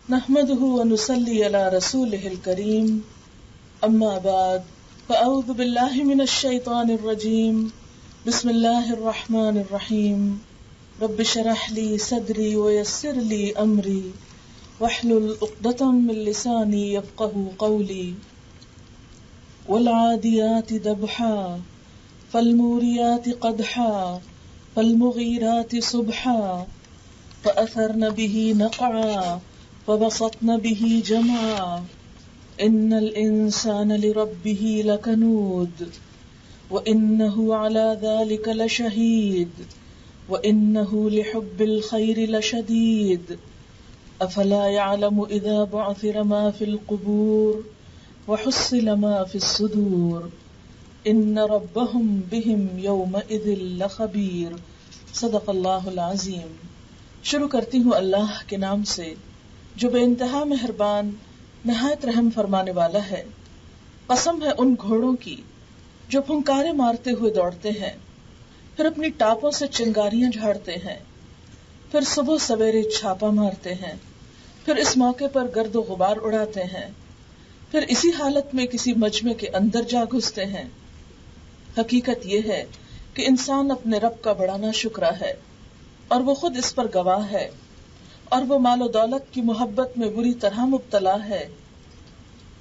نحمده ونصلي على رسوله الكريم اما بعد فاعوذ بالله من الشيطان الرجيم بسم الله الرحمن الرحيم رب اشرح لي صدري ويسر لي امري واحلل عقدة من لساني يفقهوا قولي والعاديات ضبحا فالموريات قدحا فالمغيرات صبحا فأثرن به نقعا فبسطن به جمعا إن الإنسان لربه لكنود وإنه على ذلك لشهيد وإنه لحب الخير لشديد أفلا يعلم إذا بعثر ما في القبور وحصل ما في الصدور إن ربهم بهم يومئذ لخبير صدق اللہ العظیم۔ شروع کرتی ہوں اللہ کے نام سے جو بے انتہا مہربان نہایت رحم فرمانے والا ہے۔ قسم ہے ان گھوڑوں کی جو پھنکارے مارتے ہوئے دوڑتے ہیں، پھر اپنی ٹاپوں سے چنگاریاں جھاڑتے ہیں، پھر صبح سویرے چھاپا مارتے ہیں، پھر اس موقع پر گرد و غبار اڑاتے ہیں، پھر اسی حالت میں کسی مجمع کے اندر جا گھستے ہیں۔ حقیقت یہ ہے کہ انسان اپنے رب کا بڑا ناشکرا ہے اور وہ خود اس پر گواہ ہے، اور وہ مال و دولت کی محبت میں بری طرح مبتلا ہے۔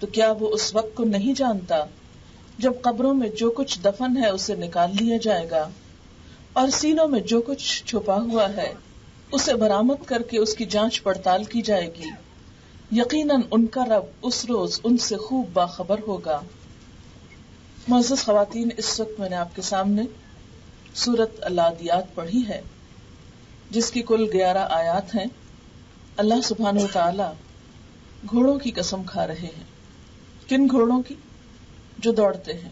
تو کیا وہ اس وقت کو نہیں جانتا جب قبروں میں جو کچھ دفن ہے اسے نکال لیا جائے گا، اور سینوں میں جو کچھ چھپا ہوا ہے اسے برآمد کر کے اس کی جانچ پڑتال کی جائے گی۔ یقیناً ان کا رب اس روز ان سے خوب باخبر ہوگا۔ معزز خواتین، اس وقت میں نے آپ کے سامنے سورۃ العادیات پڑھی ہے، جس کی کل 11 آیات ہیں۔ اللہ سبحانہ وتعالی گھوڑوں کی قسم کھا رہے ہیں۔ کن گھوڑوں کی؟ جو دوڑتے ہیں۔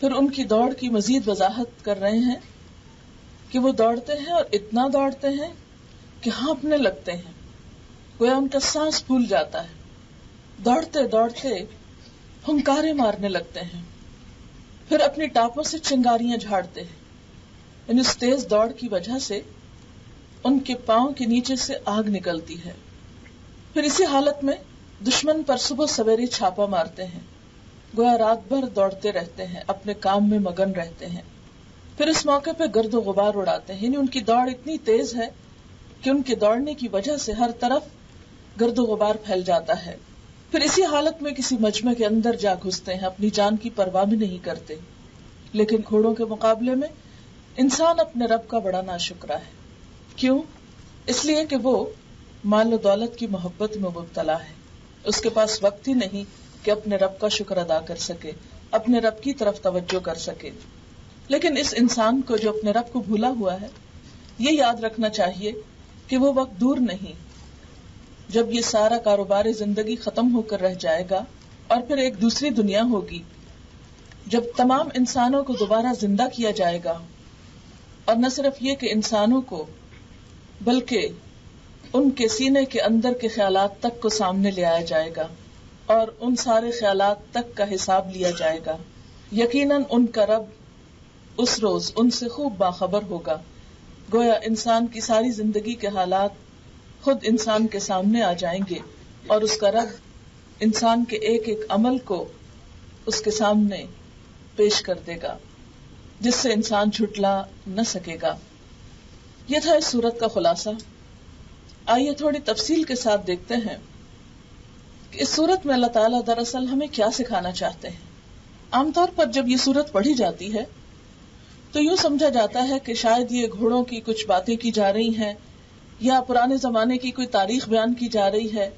پھر ان کی دوڑ کی مزید وضاحت کر رہے ہیں کہ وہ دوڑتے ہیں اور اتنا دوڑتے ہیں کہ ہانپنے لگتے ہیں، گویا ان کا سانس پھول جاتا ہے۔ دوڑتے دوڑتے ہنکارے مارنے لگتے ہیں، پھر اپنی ٹاپوں سے چنگاریاں جھاڑتے ہیں، یعنی اس تیز دوڑ کی وجہ سے ان کے پاؤں کے نیچے سے آگ نکلتی ہے۔ پھر اسی حالت میں دشمن پر صبح سویرے چھاپا مارتے ہیں، گویا رات بھر دوڑتے رہتے ہیں، اپنے کام میں مگن رہتے ہیں۔ پھر اس موقع پہ گرد و غبار اڑاتے ہیں، یعنی ان کی دوڑ اتنی تیز ہے کہ ان کے دوڑنے کی وجہ سے ہر طرف گرد و غبار پھیل جاتا ہے۔ پھر اسی حالت میں کسی مجمع کے اندر جا گھستے ہیں، اپنی جان کی پرواہ بھی نہیں کرتے۔ لیکن گھوڑوں کے مقابلے میں انسان اپنے رب کا بڑا ناشکرا ہے۔ کیوں؟ اس لیے کہ وہ مال و دولت کی محبت میں مبتلا ہے، اس کے پاس وقت ہی نہیں کہ اپنے رب کا شکر ادا کر سکے، اپنے رب کی طرف توجہ کر سکے۔ لیکن اس انسان کو جو اپنے رب کو بھولا ہوا ہے، یہ یاد رکھنا چاہیے کہ وہ وقت دور نہیں جب یہ سارا کاروبار زندگی ختم ہو کر رہ جائے گا، اور پھر ایک دوسری دنیا ہوگی جب تمام انسانوں کو دوبارہ زندہ کیا جائے گا، اور نہ صرف یہ کہ انسانوں کو بلکہ ان کے سینے کے اندر کے خیالات تک کو سامنے لے آیا جائے گا، اور ان سارے خیالات تک کا حساب لیا جائے گا۔ یقیناً ان کا رب اس روز ان سے خوب باخبر ہوگا، گویا انسان کی ساری زندگی کے حالات خود انسان کے سامنے آ جائیں گے، اور اس کا رب انسان کے ایک ایک عمل کو اس کے سامنے پیش کر دے گا، جس سے انسان جھٹلا نہ سکے گا۔ یہ تھا اس سورت کا خلاصہ۔ آئیے تھوڑی تفصیل کے ساتھ دیکھتے ہیں کہ اس سورت میں اللہ تعالیٰ دراصل ہمیں کیا سکھانا چاہتے ہیں۔ عام طور پر جب یہ سورت پڑھی جاتی ہے تو یوں سمجھا جاتا ہے کہ شاید یہ گھوڑوں کی کچھ باتیں کی جا رہی ہیں، یا پرانے زمانے کی کوئی تاریخ بیان کی جا رہی ہے،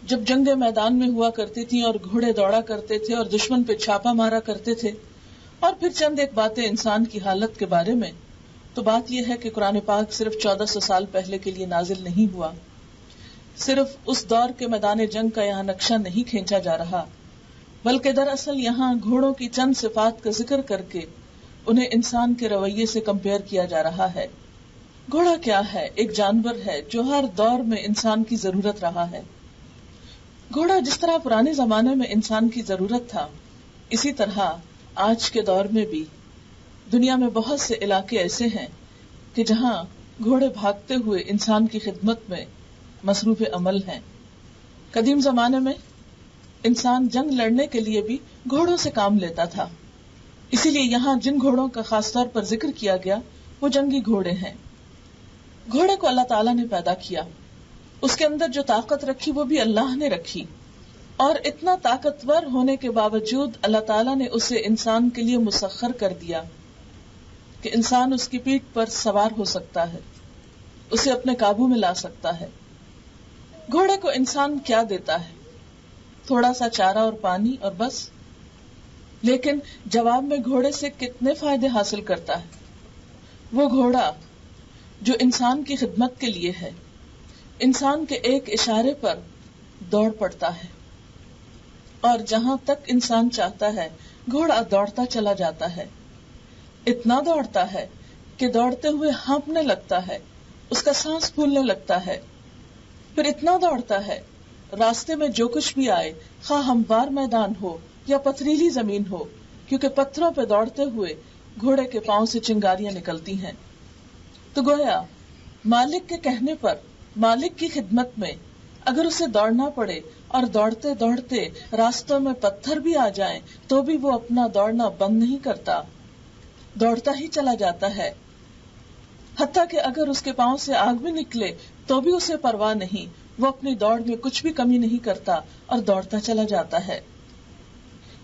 جب جنگیں میدان میں ہوا کرتی تھیں اور گھوڑے دوڑا کرتے تھے اور دشمن پہ چھاپا مارا کرتے تھے، اور پھر چند ایک باتیں انسان کی حالت کے بارے میں۔ تو بات یہ ہے کہ قرآن پاک صرف 1400 سال پہلے کے لیے نازل نہیں ہوا، صرف اس دور کے میدان جنگ کا یہاں نقشہ نہیں کھینچا جا رہا، بلکہ دراصل یہاں گھوڑوں کی چند صفات کا ذکر کر کے انہیں انسان کے رویے سے کمپیئر کیا جا رہا ہے۔ گھوڑا کیا ہے؟ ایک جانور ہے جو ہر دور میں انسان کی ضرورت رہا ہے۔ گھوڑا جس طرح پرانے زمانے میں انسان کی ضرورت تھا، اسی طرح آج کے دور میں بھی دنیا میں بہت سے علاقے ایسے ہیں کہ جہاں گھوڑے بھاگتے ہوئے انسان کی خدمت میں مصروف عمل ہیں۔ قدیم زمانے میں انسان جنگ لڑنے کے لیے بھی گھوڑوں سے کام لیتا تھا، اسی لیے یہاں جن گھوڑوں کا خاص طور پر ذکر کیا گیا وہ جنگی گھوڑے ہیں۔ گھوڑے کو اللہ تعالیٰ نے پیدا کیا، اس کے اندر جو طاقت رکھی وہ بھی اللہ نے رکھی، اور اتنا طاقتور ہونے کے باوجود اللہ تعالیٰ نے اسے انسان کے لیے مسخر کر دیا کہ انسان اس کی پیٹھ پر سوار ہو سکتا ہے، اسے اپنے قابو میں لا سکتا ہے۔ گھوڑے کو انسان کیا دیتا ہے؟ تھوڑا سا چارہ اور پانی اور بس، لیکن جواب میں گھوڑے سے کتنے فائدے حاصل کرتا ہے۔ وہ گھوڑا جو انسان کی خدمت کے لیے ہے، انسان کے ایک اشارے پر دوڑ پڑتا ہے، اور جہاں تک انسان چاہتا ہے گھوڑا دوڑتا چلا جاتا ہے، اتنا دوڑتا ہے کہ دوڑتے ہوئے ہانپنے لگتا ہے، اس کا سانس پھولنے لگتا ہے، پھر اتنا دوڑتا ہے راستے میں جو کچھ بھی آئے، خواہ ہموار میدان ہو یا پتھریلی زمین ہو، کیونکہ پتھروں پہ دوڑتے ہوئے گھوڑے کے پاؤں سے چنگاریاں نکلتی ہیں۔ تو گویا مالک کے کہنے پر، مالک کی خدمت میں اگر اسے دوڑنا پڑے اور دوڑتے دوڑتے راستوں میں پتھر بھی آ جائیں تو بھی وہ اپنا دوڑنا بند نہیں کرتا، دوڑتا ہی چلا جاتا ہے، حتیٰ کہ اگر اس کے پاؤں سے آگ بھی نکلے تو بھی اسے پرواہ نہیں، وہ اپنی دوڑ میں کچھ بھی کمی نہیں کرتا اور دوڑتا چلا جاتا ہے،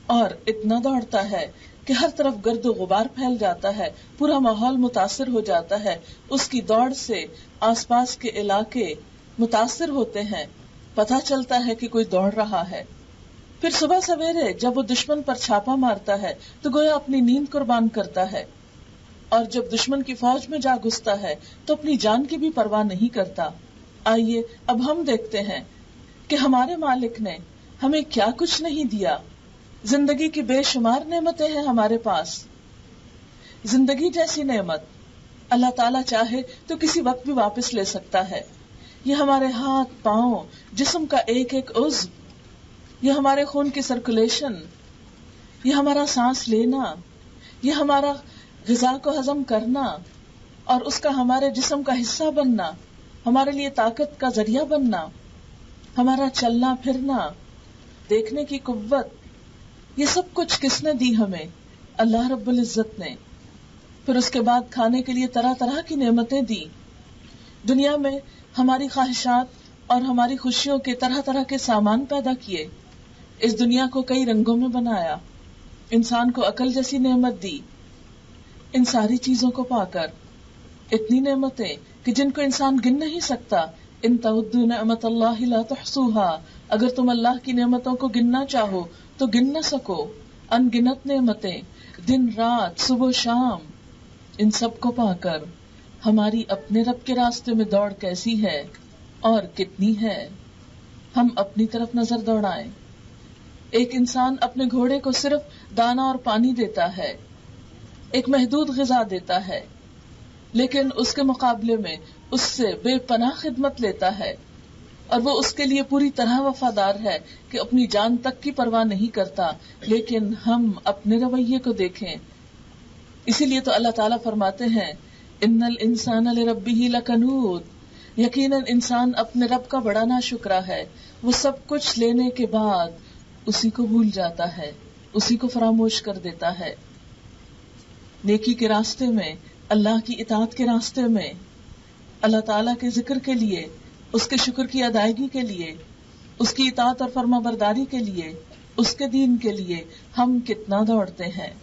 اور اتنا دوڑتا ہے کہ ہر طرف گرد و غبار پھیل جاتا ہے، پورا ماحول متاثر ہو جاتا ہے، اس کی دوڑ سے آس پاس کے علاقے متاثر ہوتے ہیں، پتہ چلتا ہے کہ کوئی دوڑ رہا ہے۔ پھر صبح سویرے جب وہ دشمن پر چھاپا مارتا ہے تو گویا اپنی نیند قربان کرتا ہے، اور جب دشمن کی فوج میں جا گھستا ہے تو اپنی جان کی بھی پرواہ نہیں کرتا۔ آئیے اب ہم دیکھتے ہیں کہ ہمارے مالک نے ہمیں کیا کچھ نہیں دیا۔ زندگی کی بے شمار نعمتیں ہیں ہمارے پاس، زندگی جیسی نعمت اللہ تعالیٰ چاہے تو کسی وقت بھی واپس لے سکتا ہے۔ یہ ہمارے ہاتھ پاؤں، جسم کا ایک ایک عضو، یہ ہمارے خون کی سرکولیشن، یہ ہمارا سانس لینا، یہ ہمارا غذا کو ہضم کرنا اور اس کا ہمارے جسم کا حصہ بننا، ہمارے لیے طاقت کا ذریعہ بننا، ہمارا چلنا پھرنا، دیکھنے کی قوت، یہ سب کچھ کس نے دی ہمیں؟ اللہ رب العزت نے۔ پھر اس کے بعد کھانے کے لیے طرح طرح کی نعمتیں دی، دنیا میں ہماری خواہشات اور ہماری خوشیوں کے طرح طرح کے سامان پیدا کیے، اس دنیا کو کئی رنگوں میں بنایا، انسان کو عقل جیسی نعمت دی۔ ان ساری چیزوں کو پا کر اتنی نعمتیں کہ جن کو انسان گن نہیں سکتا، ان تعدوا نعمت اللہ لا تحصوها، اگر تم اللہ کی نعمتوں کو گننا چاہو تو گن نہ سکو، ان گنت نعمتیں، دن رات صبح شام، ان سب کو پا کر ہماری اپنے رب کے راستے میں دوڑ کیسی ہے اور کتنی ہے، ہم اپنی طرف نظر دوڑائیں۔ ایک انسان اپنے گھوڑے کو صرف دانا اور پانی دیتا ہے، ایک محدود غذا دیتا ہے، لیکن اس کے مقابلے میں اس سے بے پناہ خدمت لیتا ہے، اور وہ اس کے لیے پوری طرح وفادار ہے کہ اپنی جان تک کی پرواہ نہیں کرتا۔ لیکن ہم اپنے رویے کو دیکھیں، اسی لیے تو اللہ تعالیٰ فرماتے ہیں ان الانسان لربہ لکنود، یقیناً انسان اپنے رب کا بڑا ناشکرا ہے، وہ سب کچھ لینے کے بعد اسی کو بھول جاتا ہے، اسی کو فراموش کر دیتا ہے۔ نیکی کے راستے میں، اللہ کی اطاعت کے راستے میں، اللہ تعالیٰ کے ذکر کے لیے، اس کے شکر کی ادائیگی کے لیے، اس کی اطاعت اور فرما برداری کے لیے، اس کے دین کے لیے ہم کتنا دوڑتے ہیں۔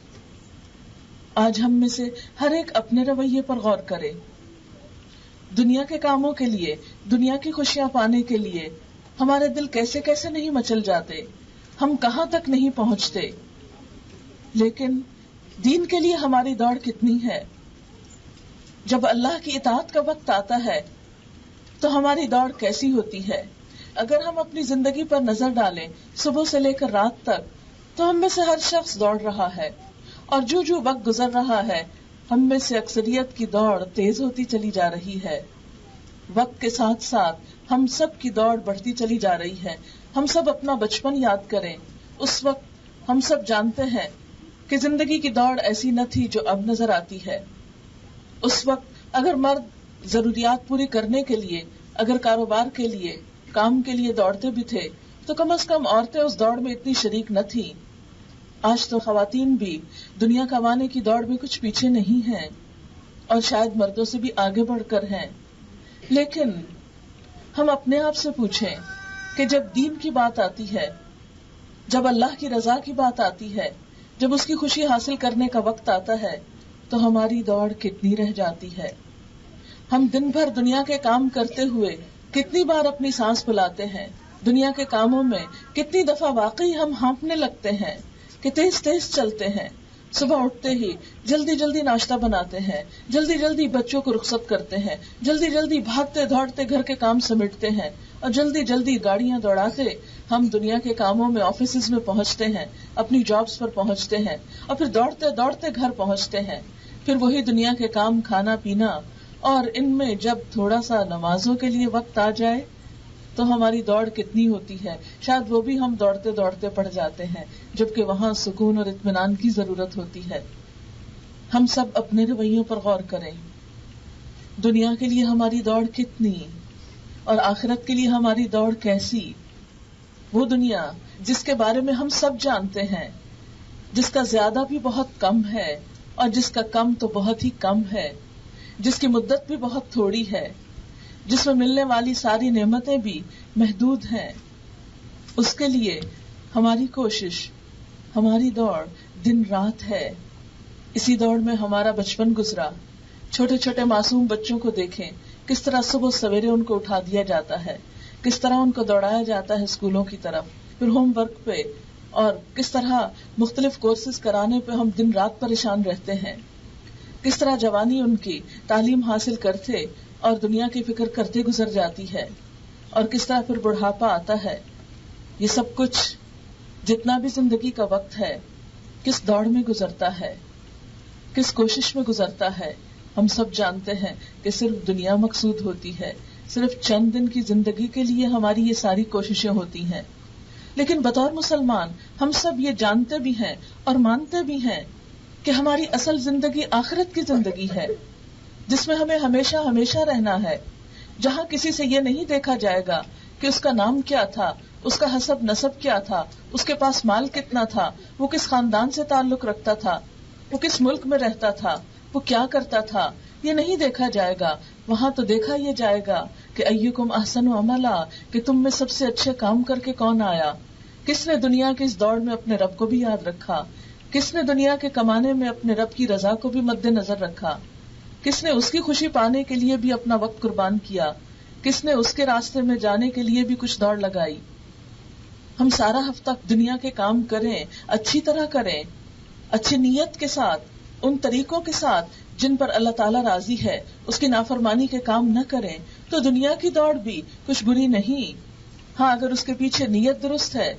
آج ہم میں سے ہر ایک اپنے رویے پر غور کرے، دنیا کے کاموں کے لیے، دنیا کی خوشیاں پانے کے لیے ہمارے دل کیسے کیسے نہیں مچل جاتے، ہم کہاں تک نہیں پہنچتے، لیکن دین کے لیے ہماری دوڑ کتنی ہے۔ جب اللہ کی اطاعت کا وقت آتا ہے تو ہماری دوڑ کیسی ہوتی ہے۔ اگر ہم اپنی زندگی پر نظر ڈالیں صبح سے لے کر رات تک، تو ہم میں سے ہر شخص دوڑ رہا ہے، اور جو جو وقت گزر رہا ہے ہم میں سے اکثریت کی دوڑ تیز ہوتی چلی جا رہی ہے۔ وقت کے ساتھ ساتھ ہم سب کی دوڑ بڑھتی چلی جا رہی ہے۔ ہم سب اپنا بچپن یاد کریں، اس وقت ہم سب جانتے ہیں کہ زندگی کی دوڑ ایسی نہ تھی جو اب نظر آتی ہے۔ اس وقت اگر مرد ضروریات پوری کرنے کے لیے، اگر کاروبار کے لیے کام کے لیے دوڑتے بھی تھے تو کم از کم عورتیں اس دوڑ میں اتنی شریک نہ تھیں. آج تو خواتین بھی دنیا کمانے کی دوڑ میں کچھ پیچھے نہیں ہیں اور شاید مردوں سے بھی آگے بڑھ کر ہیں. لیکن ہم اپنے آپ سے پوچھیں کہ جب دین کی بات آتی ہے، جب اللہ کی رضا کی بات آتی ہے، جب اس کی خوشی حاصل کرنے کا وقت آتا ہے تو ہماری دوڑ کتنی رہ جاتی ہے. ہم دن بھر دنیا کے کام کرتے ہوئے کتنی بار اپنی سانس پھولاتے ہیں. دنیا کے کاموں میں کتنی دفعہ واقعی ہم ہانپنے لگتے ہیں کہ تیز تیز چلتے ہیں. صبح اٹھتے ہی جلدی جلدی ناشتہ بناتے ہیں، جلدی جلدی بچوں کو رخصت کرتے ہیں، جلدی جلدی بھاگتے دوڑتے گھر کے کام سمیٹتے ہیں اور جلدی جلدی گاڑیاں دوڑاتے ہم دنیا کے کاموں میں آفیسز میں پہنچتے ہیں، اپنی جابز پر پہنچتے ہیں اور پھر دوڑتے دوڑتے گھر پہنچتے ہیں. پھر وہی دنیا کے کام، کھانا پینا، اور ان میں جب تھوڑا سا نمازوں کے لیے وقت آ جائے تو ہماری دوڑ کتنی ہوتی ہے. شاید وہ بھی ہم دوڑتے دوڑتے پڑ جاتے ہیں جبکہ وہاں سکون اور اطمینان کی ضرورت ہوتی ہے. ہم سب اپنے رویوں پر غور کریں. دنیا کے لیے ہماری دوڑ کتنی اور آخرت کے لیے ہماری دوڑ کیسی؟ وہ دنیا جس کے بارے میں ہم سب جانتے ہیں، جس کا زیادہ بھی بہت کم ہے اور جس کا کم تو بہت ہی کم ہے، جس کی مدت بھی بہت تھوڑی ہے، جس میں ملنے والی ساری نعمتیں بھی محدود ہیں، اس کے لیے ہماری کوشش، ہماری دوڑ دن رات ہے. اسی دوڑ میں ہمارا بچپن گزرا. چھوٹے چھوٹے معصوم بچوں کو دیکھیں، کس طرح صبح سویرے ان کو اٹھا دیا جاتا ہے، کس طرح ان کو دوڑایا جاتا ہے اسکولوں کی طرف، پھر ہوم ورک پہ، اور کس طرح مختلف کورسز کرانے پہ ہم دن رات پریشان رہتے ہیں. کس طرح جوانی ان کی تعلیم حاصل کرتے اور دنیا کی فکر کرتے گزر جاتی ہے، اور کس طرح پھر بڑھاپا آتا ہے. یہ سب کچھ جتنا بھی زندگی کا وقت ہے کس دوڑ میں گزرتا ہے، کس کوشش میں گزرتا ہے. ہم سب جانتے ہیں کہ صرف دنیا مقصود ہوتی ہے، صرف چند دن کی زندگی کے لیے ہماری یہ ساری کوششیں ہوتی ہیں. لیکن بطور مسلمان ہم سب یہ جانتے بھی ہیں اور مانتے بھی ہیں کہ ہماری اصل زندگی آخرت کی زندگی ہے، جس میں ہمیں ہمیشہ ہمیشہ رہنا ہے، جہاں کسی سے یہ نہیں دیکھا جائے گا کہ اس کا نام کیا تھا، اس کا حسب نسب کیا تھا، اس کے پاس مال کتنا تھا، وہ کس خاندان سے تعلق رکھتا تھا، وہ کس ملک میں رہتا تھا، وہ کیا کرتا تھا. یہ نہیں دیکھا جائے گا. وہاں تو دیکھا یہ جائے گا کہ ایکم احسن عملا، کہ تم میں سب سے اچھے کام کر کے کون آیا، کس نے دنیا کی اس دوڑ میں اپنے رب کو بھی یاد رکھا، کس نے دنیا کے کمانے میں اپنے رب کی رضا کو بھی مد نظر رکھا، کس نے اس کی خوشی پانے کے لیے بھی اپنا وقت قربان کیا، کس نے اس کے راستے میں جانے کے لیے بھی کچھ دوڑ لگائی. ہم سارا ہفتہ دنیا کے کام کریں، اچھی طرح کریں، اچھی نیت کے ساتھ، ان طریقوں کے ساتھ جن پر اللہ تعالیٰ راضی ہے، اس کی نافرمانی کے کام نہ کریں تو دنیا کی دوڑ بھی کچھ بری نہیں. ہاں اگر اس کے پیچھے نیت درست ہے.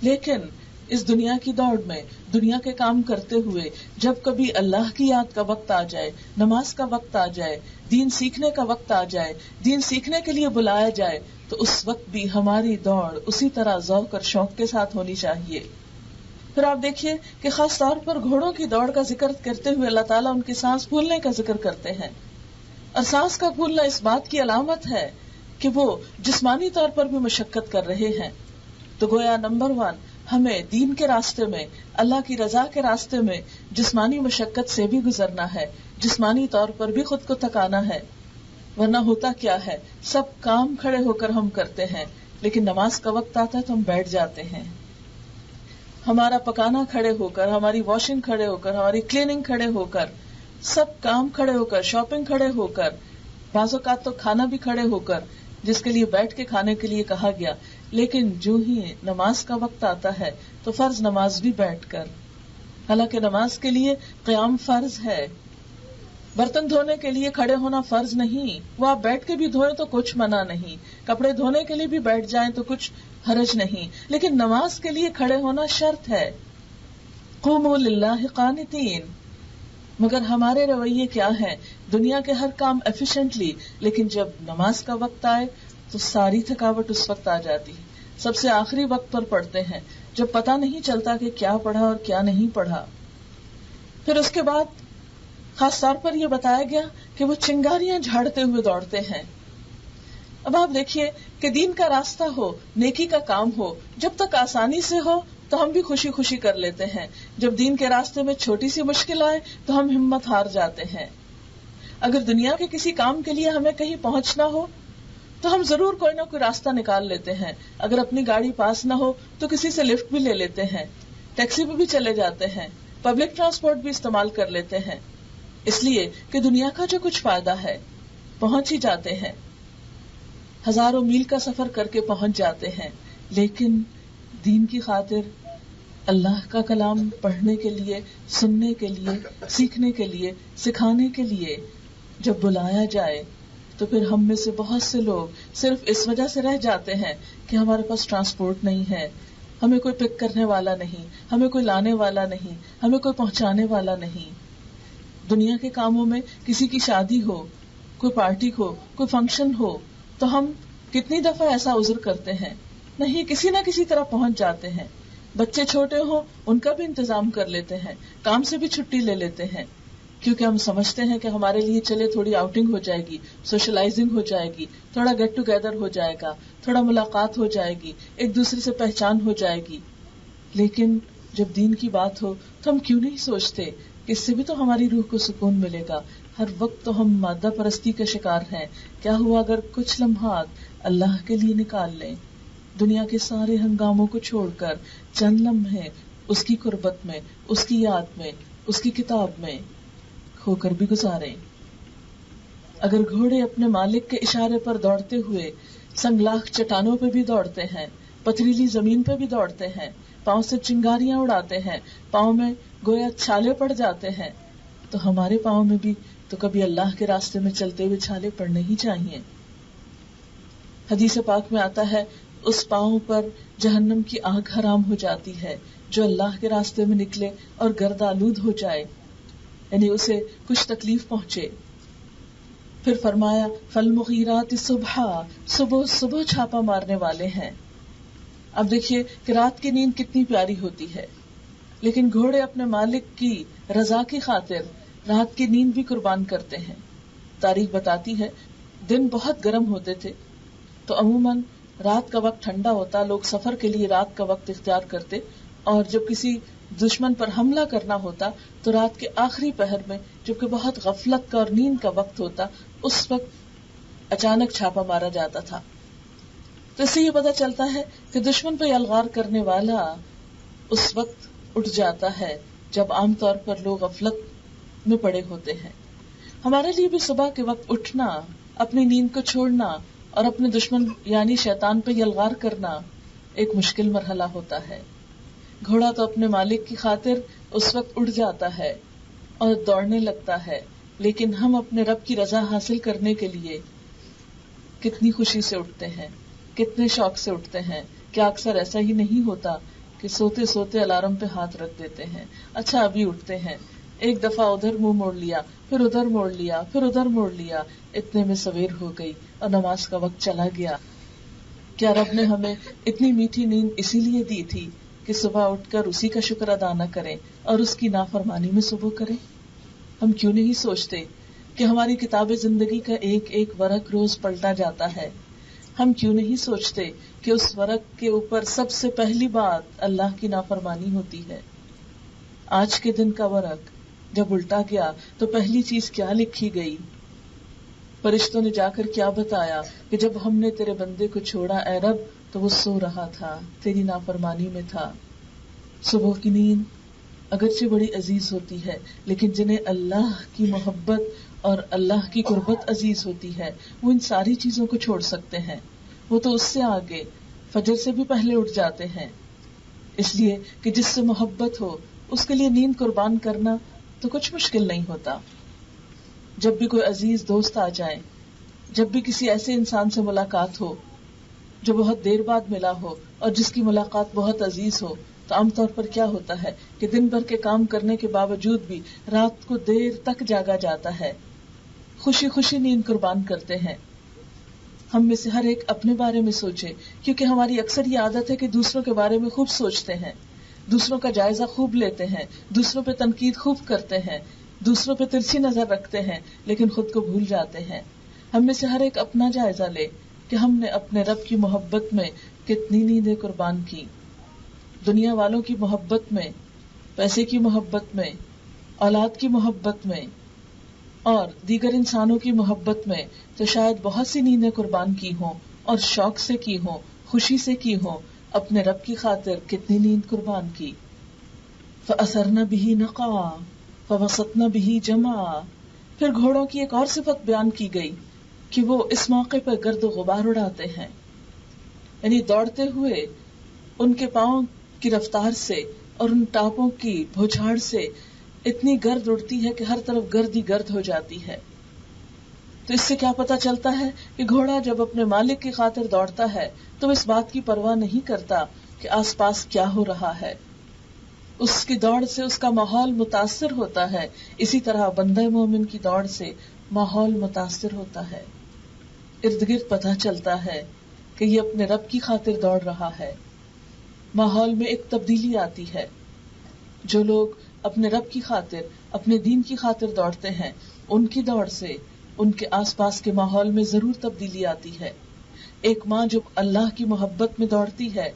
لیکن اس دنیا کی دوڑ میں دنیا کے کام کرتے ہوئے جب کبھی اللہ کی یاد کا وقت آ جائے، نماز کا وقت آ جائے، دین سیکھنے کا وقت آ جائے، دین سیکھنے کے لیے بلایا جائے، تو اس وقت بھی ہماری دوڑ اسی طرح ذوق اور شوق کے ساتھ ہونی چاہیے. پھر آپ دیکھیے کہ خاص طور پر گھوڑوں کی دوڑ کا ذکر کرتے ہوئے اللہ تعالیٰ ان کی سانس پھولنے کا ذکر کرتے ہیں. اور سانس کا پھولنا اس بات کی علامت ہے کہ وہ جسمانی طور پر بھی مشقت کر رہے ہیں. تو گویا نمبر 1 ہمیں دین کے راستے میں، اللہ کی رضا کے راستے میں جسمانی مشقت سے بھی گزرنا ہے، جسمانی طور پر بھی خود کو تھکانا ہے. ورنہ ہوتا کیا ہے، سب کام کھڑے ہو کر ہم کرتے ہیں، لیکن نماز کا وقت آتا ہے تو ہم بیٹھ جاتے ہیں. ہمارا پکانا کھڑے ہو کر، ہماری واشنگ کھڑے ہو کر، ہماری کلیننگ کھڑے ہو کر، سب کام کھڑے ہو کر، شاپنگ کھڑے ہو کر، بعض اوقات تو کھانا بھی کھڑے ہو کر، جس کے لیے بیٹھ کے کھانے کے لیے کہا گیا. لیکن جو ہی نماز کا وقت آتا ہے تو فرض نماز بھی بیٹھ کر. حالانکہ نماز کے لیے قیام فرض ہے، برتن دھونے کے لیے کھڑے ہونا فرض نہیں، وہ آپ بیٹھ کے بھی دھوئیں تو کچھ منع نہیں، کپڑے دھونے کے لیے بھی بیٹھ جائیں تو کچھ حرج نہیں، لیکن نماز کے لیے کھڑے ہونا شرط ہے. قوموا للہ قانتین. مگر ہمارے رویے کیا ہیں؟ دنیا کے ہر کام ایفیشینٹلی، لیکن جب نماز کا وقت آئے تو ساری تھکاوٹ اس وقت آ جاتی. سب سے آخری وقت پر پڑھتے ہیں جب پتہ نہیں چلتا کہ کیا پڑھا اور کیا نہیں پڑھا. پھر اس کے بعد خاص طور پر یہ بتایا گیا کہ وہ چنگاریاں جھاڑتے ہوئے دوڑتے ہیں. اب آپ دیکھیے کہ دین کا راستہ ہو، نیکی کا کام ہو، جب تک آسانی سے ہو تو ہم بھی خوشی خوشی کر لیتے ہیں. جب دین کے راستے میں چھوٹی سی مشکل آئے تو ہم ہمت ہار جاتے ہیں. اگر دنیا کے کسی کام کے لیے ہمیں کہیں پہنچنا ہو تو ہم ضرور کوئی نہ کوئی راستہ نکال لیتے ہیں. اگر اپنی گاڑی پاس نہ ہو تو کسی سے لفٹ بھی لے لیتے ہیں، ٹیکسی پہ بھی چلے جاتے ہیں، پبلک ٹرانسپورٹ بھی استعمال کر لیتے ہیں، اس لیے کہ دنیا کا جو کچھ فائدہ ہے پہنچ ہی جاتے ہیں، ہزاروں میل کا سفر کر کے پہنچ جاتے ہیں. لیکن دین کی خاطر، اللہ کا کلام پڑھنے کے لیے، سننے کے لیے، سیکھنے کے لیے، سکھانے کے لیے جب بلایا جائے تو پھر ہم میں سے بہت سے لوگ صرف اس وجہ سے رہ جاتے ہیں کہ ہمارے پاس ٹرانسپورٹ نہیں ہے، ہمیں کوئی پک کرنے والا نہیں، ہمیں کوئی لانے والا نہیں، ہمیں کوئی پہنچانے والا نہیں. دنیا کے کاموں میں کسی کی شادی ہو، کوئی پارٹی ہو، کوئی فنکشن ہو تو ہم کتنی دفعہ ایسا عذر کرتے ہیں، نہیں کسی نہ کسی طرح پہنچ جاتے ہیں. بچے چھوٹے ہوں ان کا بھی انتظام کر لیتے ہیں، کام سے بھی چھٹی لے لیتے ہیں، کیونکہ ہم سمجھتے ہیں کہ ہمارے لیے چلے تھوڑی آؤٹنگ ہو جائے گی، سوشلائزنگ ہو جائے گی، تھوڑا گیٹ ٹوگیدر ہو جائے گا، تھوڑا ملاقات ہو جائے گی، ایک دوسرے سے پہچان ہو جائے گی. لیکن جب دین کی بات ہو تو ہم کیوں نہیں سوچتے کہ اس سے بھی تو ہماری روح کو سکون ملے گا. ہر وقت تو ہم مادہ پرستی کا شکار ہیں. کیا ہوا اگر کچھ لمحات اللہ کے لیے نکال لیں، دنیا کے سارے ہنگاموں کو چھوڑ کر چند لمحے اس کی قربت میں، اس کی یاد میں، اس کی کتاب میں کھو کر بھی گزاریں. اگر گھوڑے اپنے مالک کے اشارے پر دوڑتے ہوئے سنگلاخ چٹانوں پہ بھی دوڑتے ہیں، پتھریلی زمین پہ بھی دوڑتے ہیں، پاؤں سے چنگاریاں اڑاتے ہیں، پاؤں میں گویا چھالے پڑ جاتے ہیں، تو ہمارے پاؤں میں بھی تو کبھی اللہ کے راستے میں چلتے ہوئے چھالے پڑنے ہی چاہیے. حدیث پاک میں آتا ہے اس پاؤں پر جہنم کی آگ حرام ہو جاتی ہے جو اللہ کے راستے میں نکلے اور گرد آلود ہو جائے، یعنی اسے کچھ تکلیف پہنچے. پھر فرمایا فالمغیرات صبحا، صبح صبح چھاپا مارنے والے ہیں. اب دیکھیے کہ رات کی نیند کتنی پیاری ہوتی ہے، لیکن گھوڑے اپنے مالک کی رضا کی خاطر رات کی نیند بھی قربان کرتے ہیں. تاریخ بتاتی ہے دن بہت گرم ہوتے تھے تو عموماً رات کا وقت ٹھنڈا ہوتا، لوگ سفر کے لیے رات کا وقت اختیار کرتے، اور جب کسی دشمن پر حملہ کرنا ہوتا تو رات کے آخری پہر میں جبکہ بہت غفلت کا اور نیند کا وقت ہوتا، اس وقت اچانک چھاپا مارا جاتا تھا. تو اس سے یہ پتا چلتا ہے کہ دشمن پہ یلغار کرنے والا اس وقت اٹھ جاتا ہے جب عام طور پر لوگ غفلت میں پڑے ہوتے ہیں. ہمارے لیے بھی صبح کے وقت اٹھنا، اپنی نیند کو چھوڑنا اور اپنے دشمن یعنی شیطان پہ یلغار کرنا ایک مشکل مرحلہ ہوتا ہے. گھوڑا تو اپنے مالک کی خاطر اس وقت اٹھ جاتا ہے اور دوڑنے لگتا ہے، لیکن ہم اپنے رب کی رضا حاصل کرنے کے لیے کتنی خوشی سے اٹھتے ہیں، کتنے شوق سے اٹھتے ہیں. کیا اکثر ایسا ہی نہیں ہوتا کہ سوتے سوتے الارم پہ ہاتھ رکھ دیتے ہیں، اچھا ابھی اٹھتے ہیں، ایک دفعہ ادھر منہ موڑ لیا، پھر ادھر موڑ لیا، پھر ادھر موڑ لیا، اتنے میں سویر ہو گئی اور نماز کا وقت چلا گیا. کیا رب نے ہمیں اتنی میٹھی نیند اسی لیے دی تھی کہ صبح اٹھ کر اسی کا شکر ادا نہ کریں اور اس کی نافرمانی میں صبح کریں؟ ہم کیوں نہیں سوچتے کہ ہماری کتاب زندگی کا ایک ایک ورق روز پلٹا جاتا ہے؟ ہم کیوں نہیں سوچتے کہ اس ورق کے اوپر سب سے پہلی بات اللہ کی نافرمانی ہوتی ہے؟ آج کے دن کا ورق جب الٹا گیا تو پہلی چیز کیا لکھی گئی؟ فرشتوں نے جا کر کیا بتایا کہ جب ہم نے تیرے بندے کو چھوڑا اے رب تو وہ سو رہا تھا، تیری نافرمانی میں تھا. صبح کی نیند اگرچہ بڑی عزیز ہوتی ہے، لیکن جنہیں اللہ کی محبت اور اللہ کی قربت عزیز ہوتی ہے وہ ان ساری چیزوں کو چھوڑ سکتے ہیں. وہ تو اس سے آگے فجر سے بھی پہلے اٹھ جاتے ہیں، اس لیے کہ جس سے محبت ہو اس کے لیے نیند قربان کرنا تو کچھ مشکل نہیں ہوتا. جب بھی کوئی عزیز دوست آ جائے، جب بھی کسی ایسے انسان سے ملاقات ہو جو بہت دیر بعد ملا ہو اور جس کی ملاقات بہت عزیز ہو، تو عام طور پر کیا ہوتا ہے کہ دن بھر کے کام کرنے کے باوجود بھی رات کو دیر تک جاگا جاتا ہے، خوشی خوشی نیند قربان کرتے ہیں. ہم میں سے ہر ایک اپنے بارے میں سوچے، کیونکہ ہماری اکثر یہ عادت ہے کہ دوسروں کے بارے میں خوب سوچتے ہیں، دوسروں کا جائزہ خوب لیتے ہیں، دوسروں پہ تنقید خوب کرتے ہیں، دوسروں پہ ترچھی نظر رکھتے ہیں، لیکن خود کو بھول جاتے ہیں. ہم میں سے ہر ایک اپنا جائزہ لے کہ ہم نے اپنے رب کی محبت میں کتنی نیندیں قربان کی. دنیا والوں کی محبت میں، پیسے کی محبت میں، اولاد کی محبت میں اور دیگر انسانوں کی محبت میں تو شاید بہت سی نیندیں قربان کی ہوں، اور شوق سے کی ہوں، خوشی سے کی ہوں. اپنے رب کی خاطر کتنی نیند قربان کی. فَأَثَرْنَ بِهِ نَقْعًا فَوَسَطْنَ بِهِ جَمْعًا. پھر گھوڑوں کی ایک اور صفت بیان کی گئی کہ وہ اس موقع پر گرد و غبار اڑاتے ہیں، یعنی دوڑتے ہوئے ان کے پاؤں کی رفتار سے اور ان ٹاپوں کی بھوچھاڑ سے اتنی گرد اڑتی ہے کہ ہر طرف گرد ہی گرد ہو جاتی ہے. تو اس سے کیا پتا چلتا ہے کہ گھوڑا جب اپنے مالک کی خاطر دوڑتا ہے تو اس بات کی پرواہ نہیں کرتا کہ آس پاس کیا ہو رہا ہے. اس کی دوڑ سے اس کا ماحول متاثر ہوتا ہے. اسی طرح بندہ مومن کی دوڑ سے ماحول متاثر ہوتا ہے، ارد گرد پتہ چلتا ہے کہ یہ اپنے رب کی خاطر دوڑ رہا ہے. ماحول میں ایک تبدیلی آتی ہے. جو لوگ اپنے رب کی خاطر، اپنے دین کی خاطر دوڑتے ہیں، ان کی دوڑ سے ان کے آس پاس کے ماحول میں ضرور تبدیلی آتی ہے. ایک ماں جو اللہ کی محبت میں دوڑتی ہے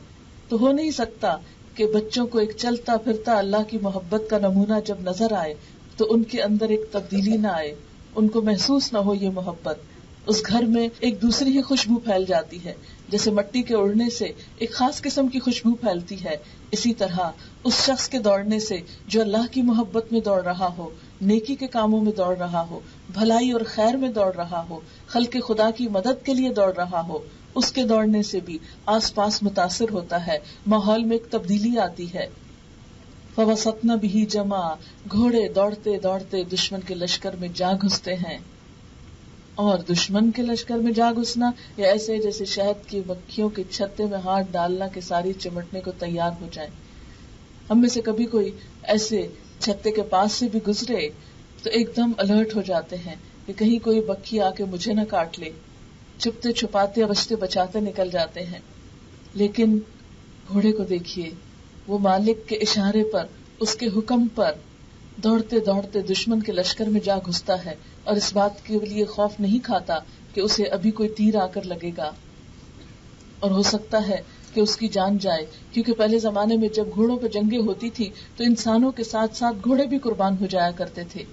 تو ہو نہیں سکتا کہ بچوں کو ایک چلتا پھرتا اللہ کی محبت کا نمونہ جب نظر آئے تو ان کے اندر ایک تبدیلی نہ آئے، ان کو محسوس نہ ہو یہ محبت. اس گھر میں ایک دوسری ہی خوشبو پھیل جاتی ہے. جیسے مٹی کے اڑنے سے ایک خاص قسم کی خوشبو پھیلتی ہے، اسی طرح اس شخص کے دوڑنے سے جو اللہ کی محبت میں دوڑ رہا ہو، نیکی کے کاموں میں دوڑ رہا ہو، بھلائی اور خیر میں دوڑ رہا ہو، خلق خدا کی مدد کے لیے دوڑ رہا ہو، اس کے دوڑنے سے بھی آس پاس متاثر ہوتا ہے، ماحول میں ایک تبدیلی آتی ہے. فَوَسَطْنَ بِهِ جَمْعًا. گھوڑے دوڑتے دوڑتے دشمن کے لشکر میں جا گھستے ہیں. اور دشمن کے لشکر میں جا گھسنا یا ایسے جیسے شہد کی مکھیوں کے چھتے میں ہاتھ ڈالنا کہ ساری چمٹنے کو تیار ہو جائے. ہم میں سے کبھی کوئی ایسے چھتے کے پاس سے بھی گزرے تو ایک دم الرٹ ہو جاتے ہیں کہ کہیں کوئی مکھی آ کے مجھے نہ کاٹ لے. چھپتے چھپاتے بچتے بچاتے نکل جاتے ہیں. لیکن گھوڑے کو دیکھیے، وہ مالک کے اشارے پر، اس کے حکم پر دوڑتے دوڑتے دشمن کے لشکر میں جا گھستا ہے، اور اس بات کے لیے خوف نہیں کھاتا کہ اسے ابھی کوئی تیر آ کر لگے گا اور ہو سکتا ہے کہ اس کی جان جائے. کیونکہ پہلے زمانے میں جب گھوڑوں پہ جنگیں ہوتی تھی تو انسانوں کے ساتھ ساتھ گھوڑے بھی قربان ہو جایا کرتے تھے.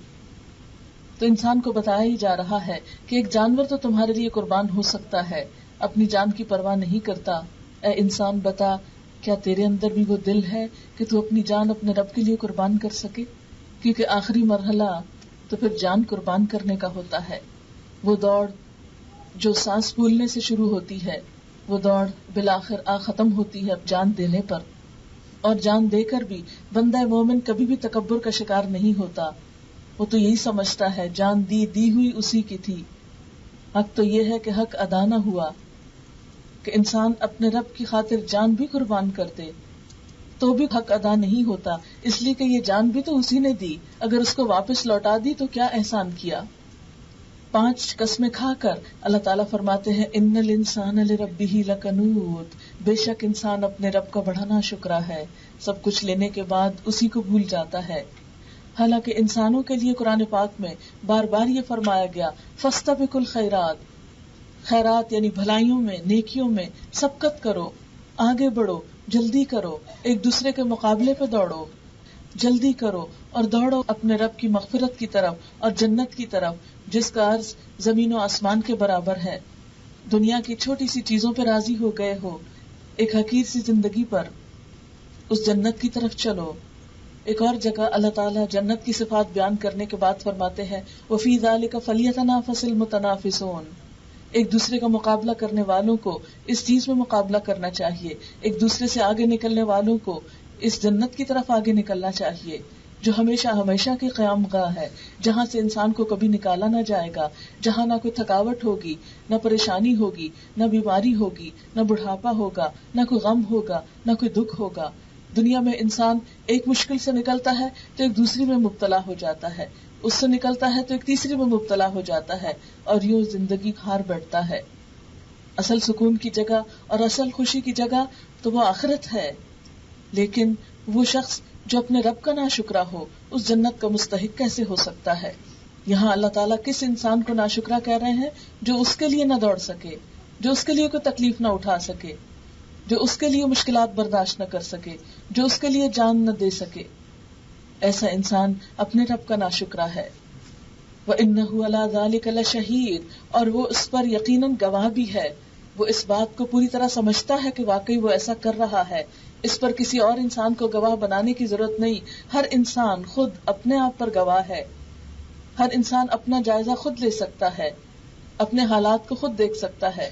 تو انسان کو بتایا ہی جا رہا ہے کہ ایک جانور تو تمہارے لیے قربان ہو سکتا ہے، اپنی جان کی پرواہ نہیں کرتا. اے انسان بتا، کیا تیرے اندر بھی وہ دل ہے کہ تو اپنی جان اپنے رب کے لیے قربان کر سکے؟ کیونکہ آخری مرحلہ تو پھر جان قربان کرنے کا ہوتا ہے. وہ دوڑ جو سانس پھولنے سے شروع ہوتی ہے، وہ دوڑ بالآخر ختم ہوتی ہے اب جان دینے پر. اور جان دے کر بھی بندہ مومن کبھی بھی تکبر کا شکار نہیں ہوتا. وہ تو یہی سمجھتا ہے جان دی ہوئی اسی کی تھی. حق تو یہ ہے کہ حق ادا نہ ہوا، کہ انسان اپنے رب کی خاطر جان بھی قربان کر دے تو بھی حق ادا نہیں ہوتا، اس لیے کہ یہ جان بھی تو اسی نے دی. اگر اس کو واپس لوٹا دی تو کیا احسان کیا. 5 قسمیں کھا کر اللہ تعالیٰ فرماتے ہیں ان الانسان لربہ لکنود. بے شک انسان اپنے رب کا بڑا ناشکرا ہے، سب کچھ لینے کے بعد اسی کو بھول جاتا ہے. حالانکہ انسانوں کے لیے قرآن پاک میں بار بار یہ فرمایا گیا فاستبقوا الخیرات، خیرات یعنی بھلائیوں میں، نیکیوں میں سبقت کرو، آگے بڑھو، جلدی کرو، ایک دوسرے کے مقابلے پہ دوڑو، جلدی کرو اور دوڑو اپنے رب کی مغفرت کی طرف اور جنت کی طرف جس کا عرض زمین و آسمان کے برابر ہے. دنیا کی چھوٹی سی چیزوں پہ راضی ہو گئے ہو، ایک حقیر سی زندگی پر، اس جنت کی طرف چلو. ایک اور جگہ اللہ تعالیٰ جنت کی صفات بیان کرنے کے بعد فرماتے ہیں وَفِي ذَلِكَ فَلْيَتَنَافَسِ الْمُتَنَافِسُونَ. ایک دوسرے کا مقابلہ کرنے والوں کو اس چیز میں مقابلہ کرنا چاہیے، ایک دوسرے سے آگے نکلنے والوں کو اس جنت کی طرف آگے نکلنا چاہیے جو ہمیشہ ہمیشہ کی قیام گاہ ہے، جہاں سے انسان کو کبھی نکالا نہ جائے گا، جہاں نہ کوئی تھکاوٹ ہوگی، نہ پریشانی ہوگی، نہ بیماری ہوگی، نہ بڑھاپا ہوگا، نہ کوئی غم ہوگا، نہ کوئی دکھ ہوگا. دنیا میں انسان ایک مشکل سے نکلتا ہے تو ایک دوسری میں مبتلا ہو جاتا ہے، اس سے نکلتا ہے تو ایک تیسری میں مبتلا ہو جاتا ہے، اور یوں زندگی ہار بیٹھتا ہے. اصل سکون کی جگہ اور اصل خوشی کی جگہ تو وہ آخرت ہے. لیکن وہ شخص جو اپنے رب کا ناشکرا ہو اس جنت کا مستحق کیسے ہو سکتا ہے؟ یہاں اللہ تعالیٰ کس انسان کو ناشکرا کہہ رہے ہیں؟ جو اس کے لیے نہ دوڑ سکے، جو اس کے لیے کوئی تکلیف نہ اٹھا سکے، جو اس کے لیے مشکلات برداشت نہ کر سکے، جو اس کے لیے جان نہ دے سکے، ایسا انسان اپنے رب کا ناشکرا ہے. وَإِنَّهُ عَلَى ذَلِكَ لَشَهِيدٌ، اور وہ اس پر یقیناً گواہ بھی ہے. وہ اس بات کو پوری طرح سمجھتا ہے کہ واقعی وہ ایسا کر رہا ہے. اس پر کسی اور انسان کو گواہ بنانے کی ضرورت نہیں. ہر انسان خود اپنے آپ پر گواہ ہے. ہر انسان اپنا جائزہ خود لے سکتا ہے، اپنے حالات کو خود دیکھ سکتا ہے.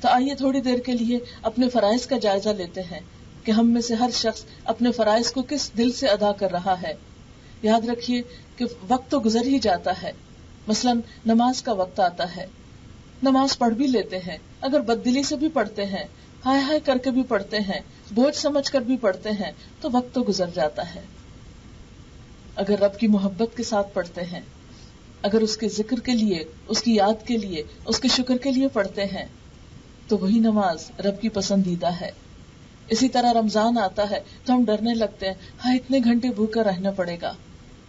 تو آئیے تھوڑی دیر کے لیے اپنے فرائض کا جائزہ لیتے ہیں کہ ہم میں سے ہر شخص اپنے فرائض کو کس دل سے ادا کر رہا ہے. یاد رکھیے کہ وقت تو گزر ہی جاتا ہے. مثلا نماز کا وقت آتا ہے، نماز پڑھ بھی لیتے ہیں، اگر بددلی سے بھی پڑھتے ہیں، ہائے ہائے کر کے بھی پڑھتے ہیں، بوجھ سمجھ کر بھی پڑھتے ہیں، تو وقت تو گزر جاتا ہے. اگر رب کی محبت کے ساتھ پڑھتے ہیں، اگر اس کے ذکر کے لیے، اس کی یاد کے لیے، اس کے شکر کے لیے پڑھتے ہیں، تو وہی نماز رب کی پسندیدہ ہے. اسی طرح رمضان آتا ہے تو ہم ڈرنے لگتے ہیں، ہاں اتنے گھنٹے بھوکا رہنا پڑے گا.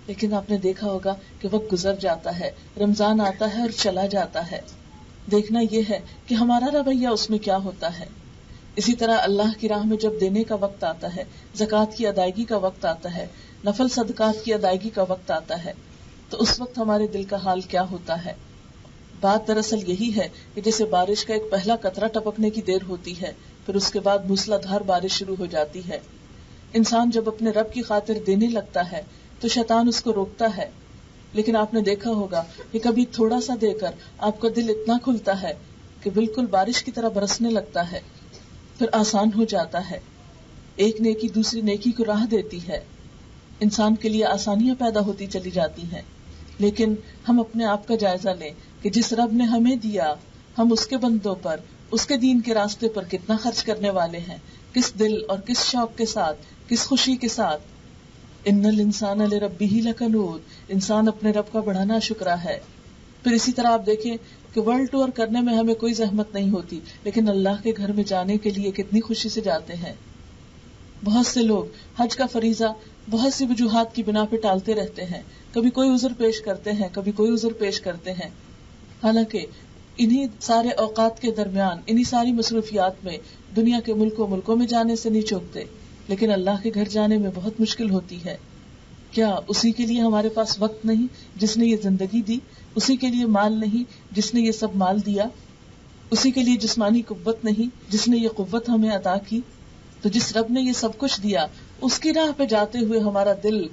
لیکن آپ نے دیکھا ہوگا کہ وقت گزر جاتا ہے، رمضان آتا ہے اور چلا جاتا ہے. دیکھنا یہ ہے کہ ہمارا رویہ اس میں کیا ہوتا ہے. اسی طرح اللہ کی راہ میں جب دینے کا وقت آتا ہے، زکوٰۃ کی ادائیگی کا وقت آتا ہے، نفل صدقات کی ادائیگی کا وقت آتا ہے، تو اس وقت ہمارے دل کا حال کیا ہوتا ہے. بات دراصل یہی ہے کہ جیسے بارش کا ایک پہلا قطرہ ٹپکنے کی دیر ہوتی ہے، پھر اس کے بعد موسلا دھار بارش شروع ہو جاتی ہے. انسان جب اپنے رب کی خاطر دینے لگتا ہے تو شیطان اس کو روکتا ہے. لیکن آپ نے دیکھا ہوگا کہ کبھی تھوڑا سا دے کر آپ کا دل اتنا کھلتا ہے کہ بالکل بارش کی طرح برسنے لگتا ہے، پھر آسان ہو جاتا ہے. ایک نیکی دوسری نیکی کو راہ دیتی ہے، انسان کے لیے آسانیاں پیدا ہوتی چلی جاتی ہیں. لیکن ہم اپنے آپ کا جائزہ لیں کہ جس رب نے ہمیں دیا، ہم اس کے بندوں پر، اس کے دین کے راستے پر کتنا خرچ کرنے والے ہیں، کس دل اور کس شوق کے ساتھ، کس خوشی کے ساتھ. ان الانسان لربہ لکنود، انسان اپنے رب کا بڑا ناشکرا ہے. پھر اسی طرح آپ دیکھیں کہ ورلڈ ٹور کرنے میں ہمیں کوئی زحمت نہیں ہوتی، لیکن اللہ کے گھر میں جانے کے لیے کتنی خوشی سے جاتے ہیں. بہت سے لوگ حج کا فریضہ بہت سی وجوہات کی بنا پہ ٹالتے رہتے ہیں، کبھی کوئی عذر پیش کرتے ہیں، کبھی کوئی عذر پیش کرتے ہیں. حالانکہ انہی سارے اوقات کے درمیان، انہی ساری مصروفیات میں دنیا کے ملکوں میں جانے سے نہیں چوکتے، لیکن اللہ کے گھر جانے میں بہت مشکل ہوتی ہے. کیا اسی کے لیے ہمارے پاس وقت نہیں جس نے یہ زندگی دی؟ اسی کے لیے مال نہیں جس نے یہ سب مال دیا؟ اسی کے لیے جسمانی قوت نہیں جس نے یہ قوت ہمیں عطا کی؟ تو جس رب نے یہ سب کچھ دیا، اس کی راہ پہ جاتے ہوئے ہمارا دل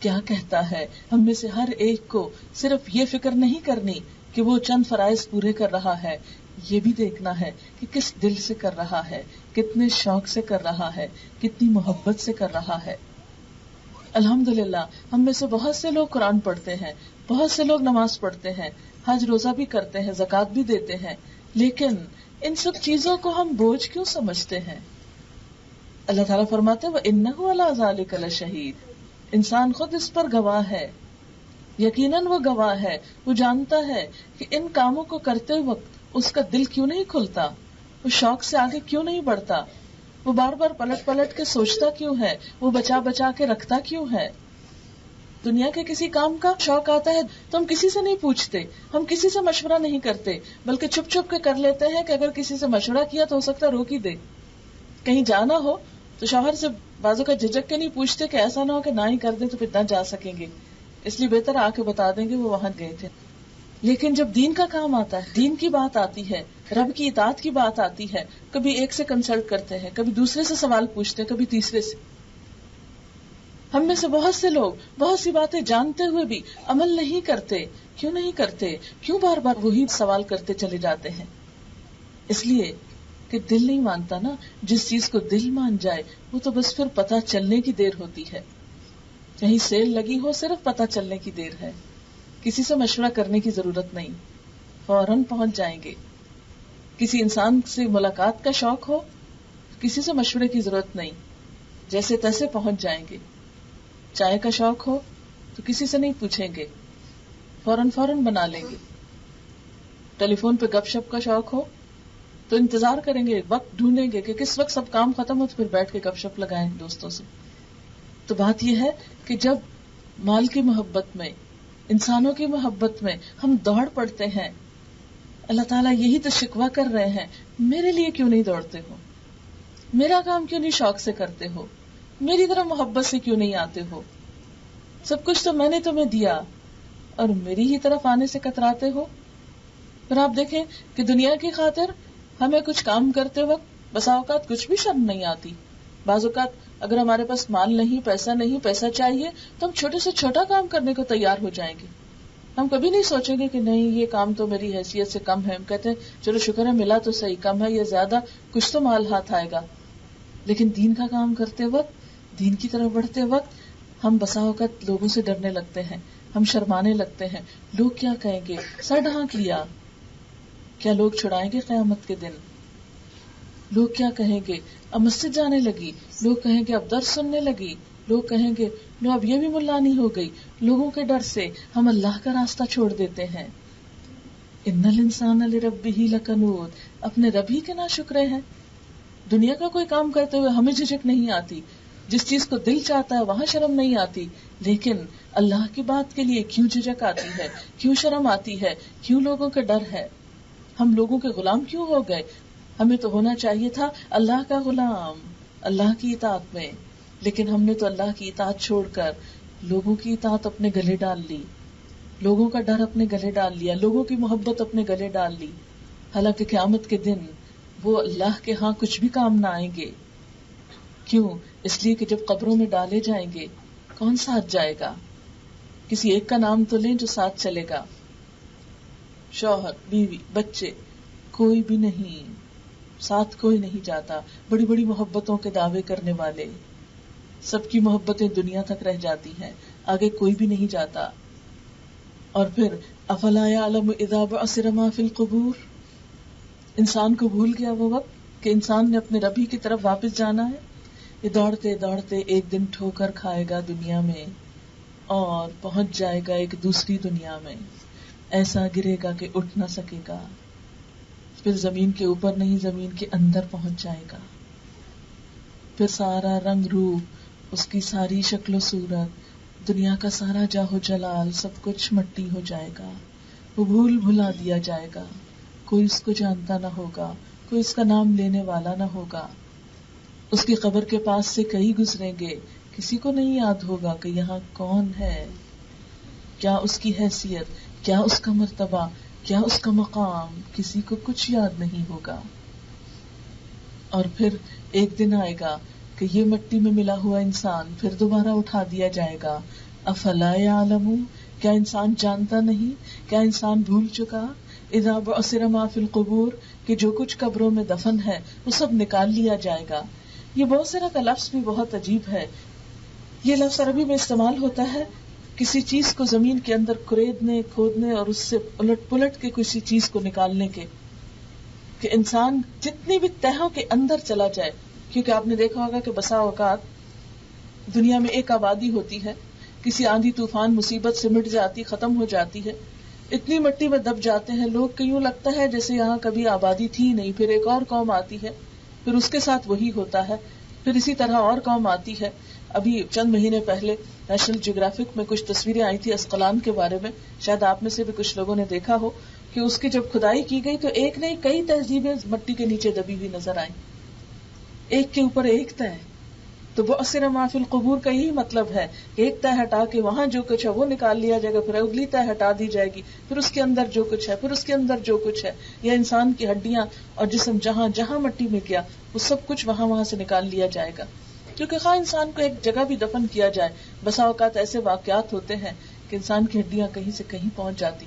کیا کہتا ہے؟ ہم میں سے ہر ایک کو صرف یہ فکر نہیں کرنی کہ وہ چند فرائض پورے کر رہا ہے، یہ بھی دیکھنا ہے کہ کس دل سے کر رہا ہے، کتنے شوق سے کر رہا ہے، کتنی محبت سے کر رہا ہے. الحمدللہ ہم میں سے بہت سے لوگ قرآن پڑھتے ہیں، بہت سے لوگ نماز پڑھتے ہیں، حج روزہ بھی کرتے ہیں، زکوٰۃ بھی دیتے ہیں، لیکن ان سب چیزوں کو ہم بوجھ کیوں سمجھتے ہیں؟ اللہ تعالیٰ فرماتے ہیں وَإِنَّهُ عَلَىٰ ذَلِكَ لَشَهِيدٌ، انسان خود اس پر گواہ ہے. یقیناً وہ گواہ ہے، وہ جانتا ہے کہ ان کاموں کو کرتے وقت اس کا دل کیوں نہیں کھلتا، وہ شوق سے آگے کیوں نہیں بڑھتا، وہ بار بار پلٹ پلٹ کے سوچتا کیوں ہے، وہ بچا بچا کے رکھتا کیوں ہے. دنیا کے کسی کام کا شوق آتا ہے تو ہم کسی سے نہیں پوچھتے، ہم کسی سے مشورہ نہیں کرتے، بلکہ چھپ چھپ کے کر لیتے ہیں کہ اگر کسی سے مشورہ کیا تو ہو سکتا ہے روک ہی دے. کہیں جانا ہو تو شوہر سے بازو کا جھجک کے نہیں پوچھتے کہ ایسا نہ ہو کہ نہ ہی کر دیں تو پھر نہ جا سکیں گے، اس لیے بہتر آ کے بتا دیں گے وہ وہاں گئے تھے. لیکن جب دین کا کام آتا ہے، دین کی بات آتی ہے، رب کی اطاعت کی بات آتی ہے، کبھی ایک سے کنسلٹ کرتے ہیں، کبھی دوسرے سے سوال پوچھتے ہیں، کبھی تیسرے سے. ہم میں سے بہت سے لوگ بہت سی باتیں جانتے ہوئے بھی عمل نہیں کرتے. کیوں نہیں کرتے؟ کیوں بار بار وہی سوال کرتے چلے جاتے ہیں؟ اس لیے کہ دل نہیں مانتا نا. جس چیز کو دل مان جائے وہ تو بس پھر پتہ چلنے کی دیر ہوتی ہے. کہیں سیل لگی ہو صرف پتہ چلنے کی دیر ہے، کسی سے مشورہ کرنے کی ضرورت نہیں، فوراً پہنچ جائیں گے. کسی انسان سے ملاقات کا شوق ہو، کسی سے مشورے کی ضرورت نہیں، جیسے تیسے پہنچ جائیں گے. چائے کا شوق ہو تو کسی سے نہیں پوچھیں گے، فوراً بنا لیں گے. ٹیلی فون پہ گپ شپ کا شوق ہو تو انتظار کریں گے، وقت ڈھونڈیں گے کہ کس وقت سب کام ختم ہو تو پھر بیٹھ کے گپ شپ لگائیں دوستوں سے. تو بات یہ ہے کہ جب مال کی محبت میں، انسانوں کی محبت میں ہم دوڑ پڑتے ہیں، اللہ تعالیٰ یہی تو شکوہ کر رہے ہیں، میرے لیے کیوں نہیں دوڑتے ہو، میرا کام کیوں نہیں شوق سے کرتے ہو، میری طرح محبت سے کیوں نہیں آتے ہو، سب کچھ تو میں نے تمہیں دیا اور میری ہی طرف آنے سے کتراتے ہو. پھر آپ دیکھیں کہ دنیا کی خاطر ہمیں کچھ کام کرتے وقت بسا اوقات کچھ بھی شرم نہیں آتی. بعض اوقات اگر ہمارے پاس مال نہیں، پیسہ چاہیے تو ہم چھوٹے سے چھوٹا کام کرنے کو تیار ہو جائیں گے. ہم کبھی نہیں سوچیں گے کہ نہیں یہ کام تو میری حیثیت سے کم ہے. ہم کہتے ہیں چلو شکر ہے ملا تو صحیح، کم ہے یا زیادہ کچھ تو مال ہاتھ آئے گا. لیکن دین کا کام کرتے وقت، دین کی طرف بڑھتے وقت ہم بسا اوقات لوگوں سے ڈرنے لگتے ہیں، ہم شرمانے لگتے ہیں. لوگ کیا کہیں گے، سر ڈھانک لیا. کیا لوگ چھڑائیں گے قیامت کے دن؟ لوگ کیا کہیں گے، اب مسجد جانے لگی، لوگ کہیں گے اب درس سننے لگی، لوگ کہیں گے لو اب یہ بھی ملانی ہو گئی. لوگوں کے ڈر سے ہم اللہ کا راستہ چھوڑ دیتے ہیں. ان الانسان لربہ لکنود، اپنے رب ہی کے ناشکرے ہیں. دنیا کا کوئی کام کرتے ہوئے ہمیں جھجک نہیں آتی، جس چیز کو دل چاہتا ہے وہاں شرم نہیں آتی، لیکن اللہ کی بات کے لیے کیوں جھجک آتی ہے، کیوں شرم آتی ہے، کیوں لوگوں کا ڈر ہے؟ ہم لوگوں کے غلام کیوں ہو گئے؟ ہمیں تو ہونا چاہیے تھا اللہ کا غلام، اللہ کی اطاعت میں. لیکن ہم نے تو اللہ کی اطاعت چھوڑ کر لوگوں کی اطاعت اپنے گلے ڈال لی، لوگوں کا ڈر اپنے گلے ڈال لیا، لوگوں کی محبت اپنے گلے ڈال لی. حالانکہ قیامت کے دن وہ اللہ کے ہاں کچھ بھی کام نہ آئیں گے. کیوں؟ اس لیے کہ جب قبروں میں ڈالے جائیں گے کون ساتھ جائے گا؟ کسی ایک کا نام تو لیں جو ساتھ چلے گا. شوہر، بیوی، بچے، کوئی بھی نہیں، ساتھ کوئی نہیں جاتا. بڑی بڑی محبتوں کے دعوے کرنے والے، سب کی محبتیں دنیا تک رہ جاتی ہیں، آگے کوئی بھی نہیں جاتا. اور پھر افلا یعلم اذا بعثر ما فی القبور، انسان کو بھول گیا وہ وقت کہ انسان نے اپنے رب ہی کی طرف واپس جانا ہے. یہ دوڑتے دوڑتے ایک دن ٹھوکر کھائے گا دنیا میں اور پہنچ جائے گا ایک دوسری دنیا میں. ایسا گرے گا کہ اٹھ نہ سکے گا. پھر زمین کے اوپر نہیں، زمین کے اندر پہنچ جائے گا. پھر سارا رنگ روپ، اس کی ساری شکل و صورت، دنیا کا سارا جاہ جلال، سب کچھ مٹی ہو جائے گا. وہ بھول بھلا دیا جائے گا. کوئی اس کو جانتا نہ ہوگا، کوئی اس کا نام لینے والا نہ ہوگا. اس کی قبر کے پاس سے کئی گزریں گے، کسی کو نہیں یاد ہوگا کہ یہاں کون ہے، کیا اس کی حیثیت، کیا اس کا مرتبہ، کیا اس کا مقام، کسی کو کچھ یاد نہیں ہوگا. اور پھر ایک دن آئے گا کہ یہ مٹی میں ملا ہوا انسان پھر دوبارہ اٹھا دیا جائے گا. افلا یعلم، کیا انسان جانتا نہیں، کیا انسان بھول چکا؟ اذا بعثر ما فی القبور، کہ جو کچھ قبروں میں دفن ہے وہ سب نکال لیا جائے گا. یہ بعثر کا لفظ بھی بہت عجیب ہے. یہ لفظ عربی میں استعمال ہوتا ہے کسی چیز کو زمین کے اندر کریدنے، کھودنے اور اس سے الٹ پلٹ کے کسی چیز کو نکالنے کے، کہ انسان جتنی بھی تہوں کے اندر چلا جائے. کیونکہ آپ نے دیکھا ہوگا کہ بسا اوقات دنیا میں ایک آبادی ہوتی ہے، کسی آندھی طوفان مصیبت سے مٹ جاتی، ختم ہو جاتی ہے، اتنی مٹی میں دب جاتے ہیں لوگ کہ یوں لگتا ہے جیسے یہاں کبھی آبادی تھی نہیں. پھر ایک اور قوم آتی ہے، پھر اس کے ساتھ وہی ہوتا ہے، پھر اسی طرح اور قوم آتی ہے. ابھی چند مہینے پہلے نیشنل جیوگرافک میں کچھ تصویریں آئی تھی اسقلان کے بارے میں، شاید آپ میں سے بھی کچھ لوگوں نے دیکھا ہو کہ اس کی جب کھدائی کی گئی تو ایک نہیں کئی تہذیبیں مٹی کے نیچے دبی ہوئی نظر آئیں، ایک کے اوپر ایک تہ. تو بعثر ما فی القبور کا یہی مطلب ہے کہ ایک تہ ہٹا کے وہاں جو کچھ ہے وہ نکال لیا جائے گا، پھر اگلی تہ ہٹا دی جائے گی، پھر اس کے اندر جو کچھ ہے، پھر اس کے اندر جو کچھ ہے، یا انسان کی ہڈیاں اور جسم جہاں جہاں مٹی میں گیا وہ سب کچھ وہاں سے نکال لیا جائے گا. کیونکہ خواہ انسان کو ایک جگہ بھی دفن کیا جائے، بسا اوقات ایسے واقعات ہوتے ہیں کہ انسان کی ہڈیاں کہیں سے کہیں پہنچ جاتی.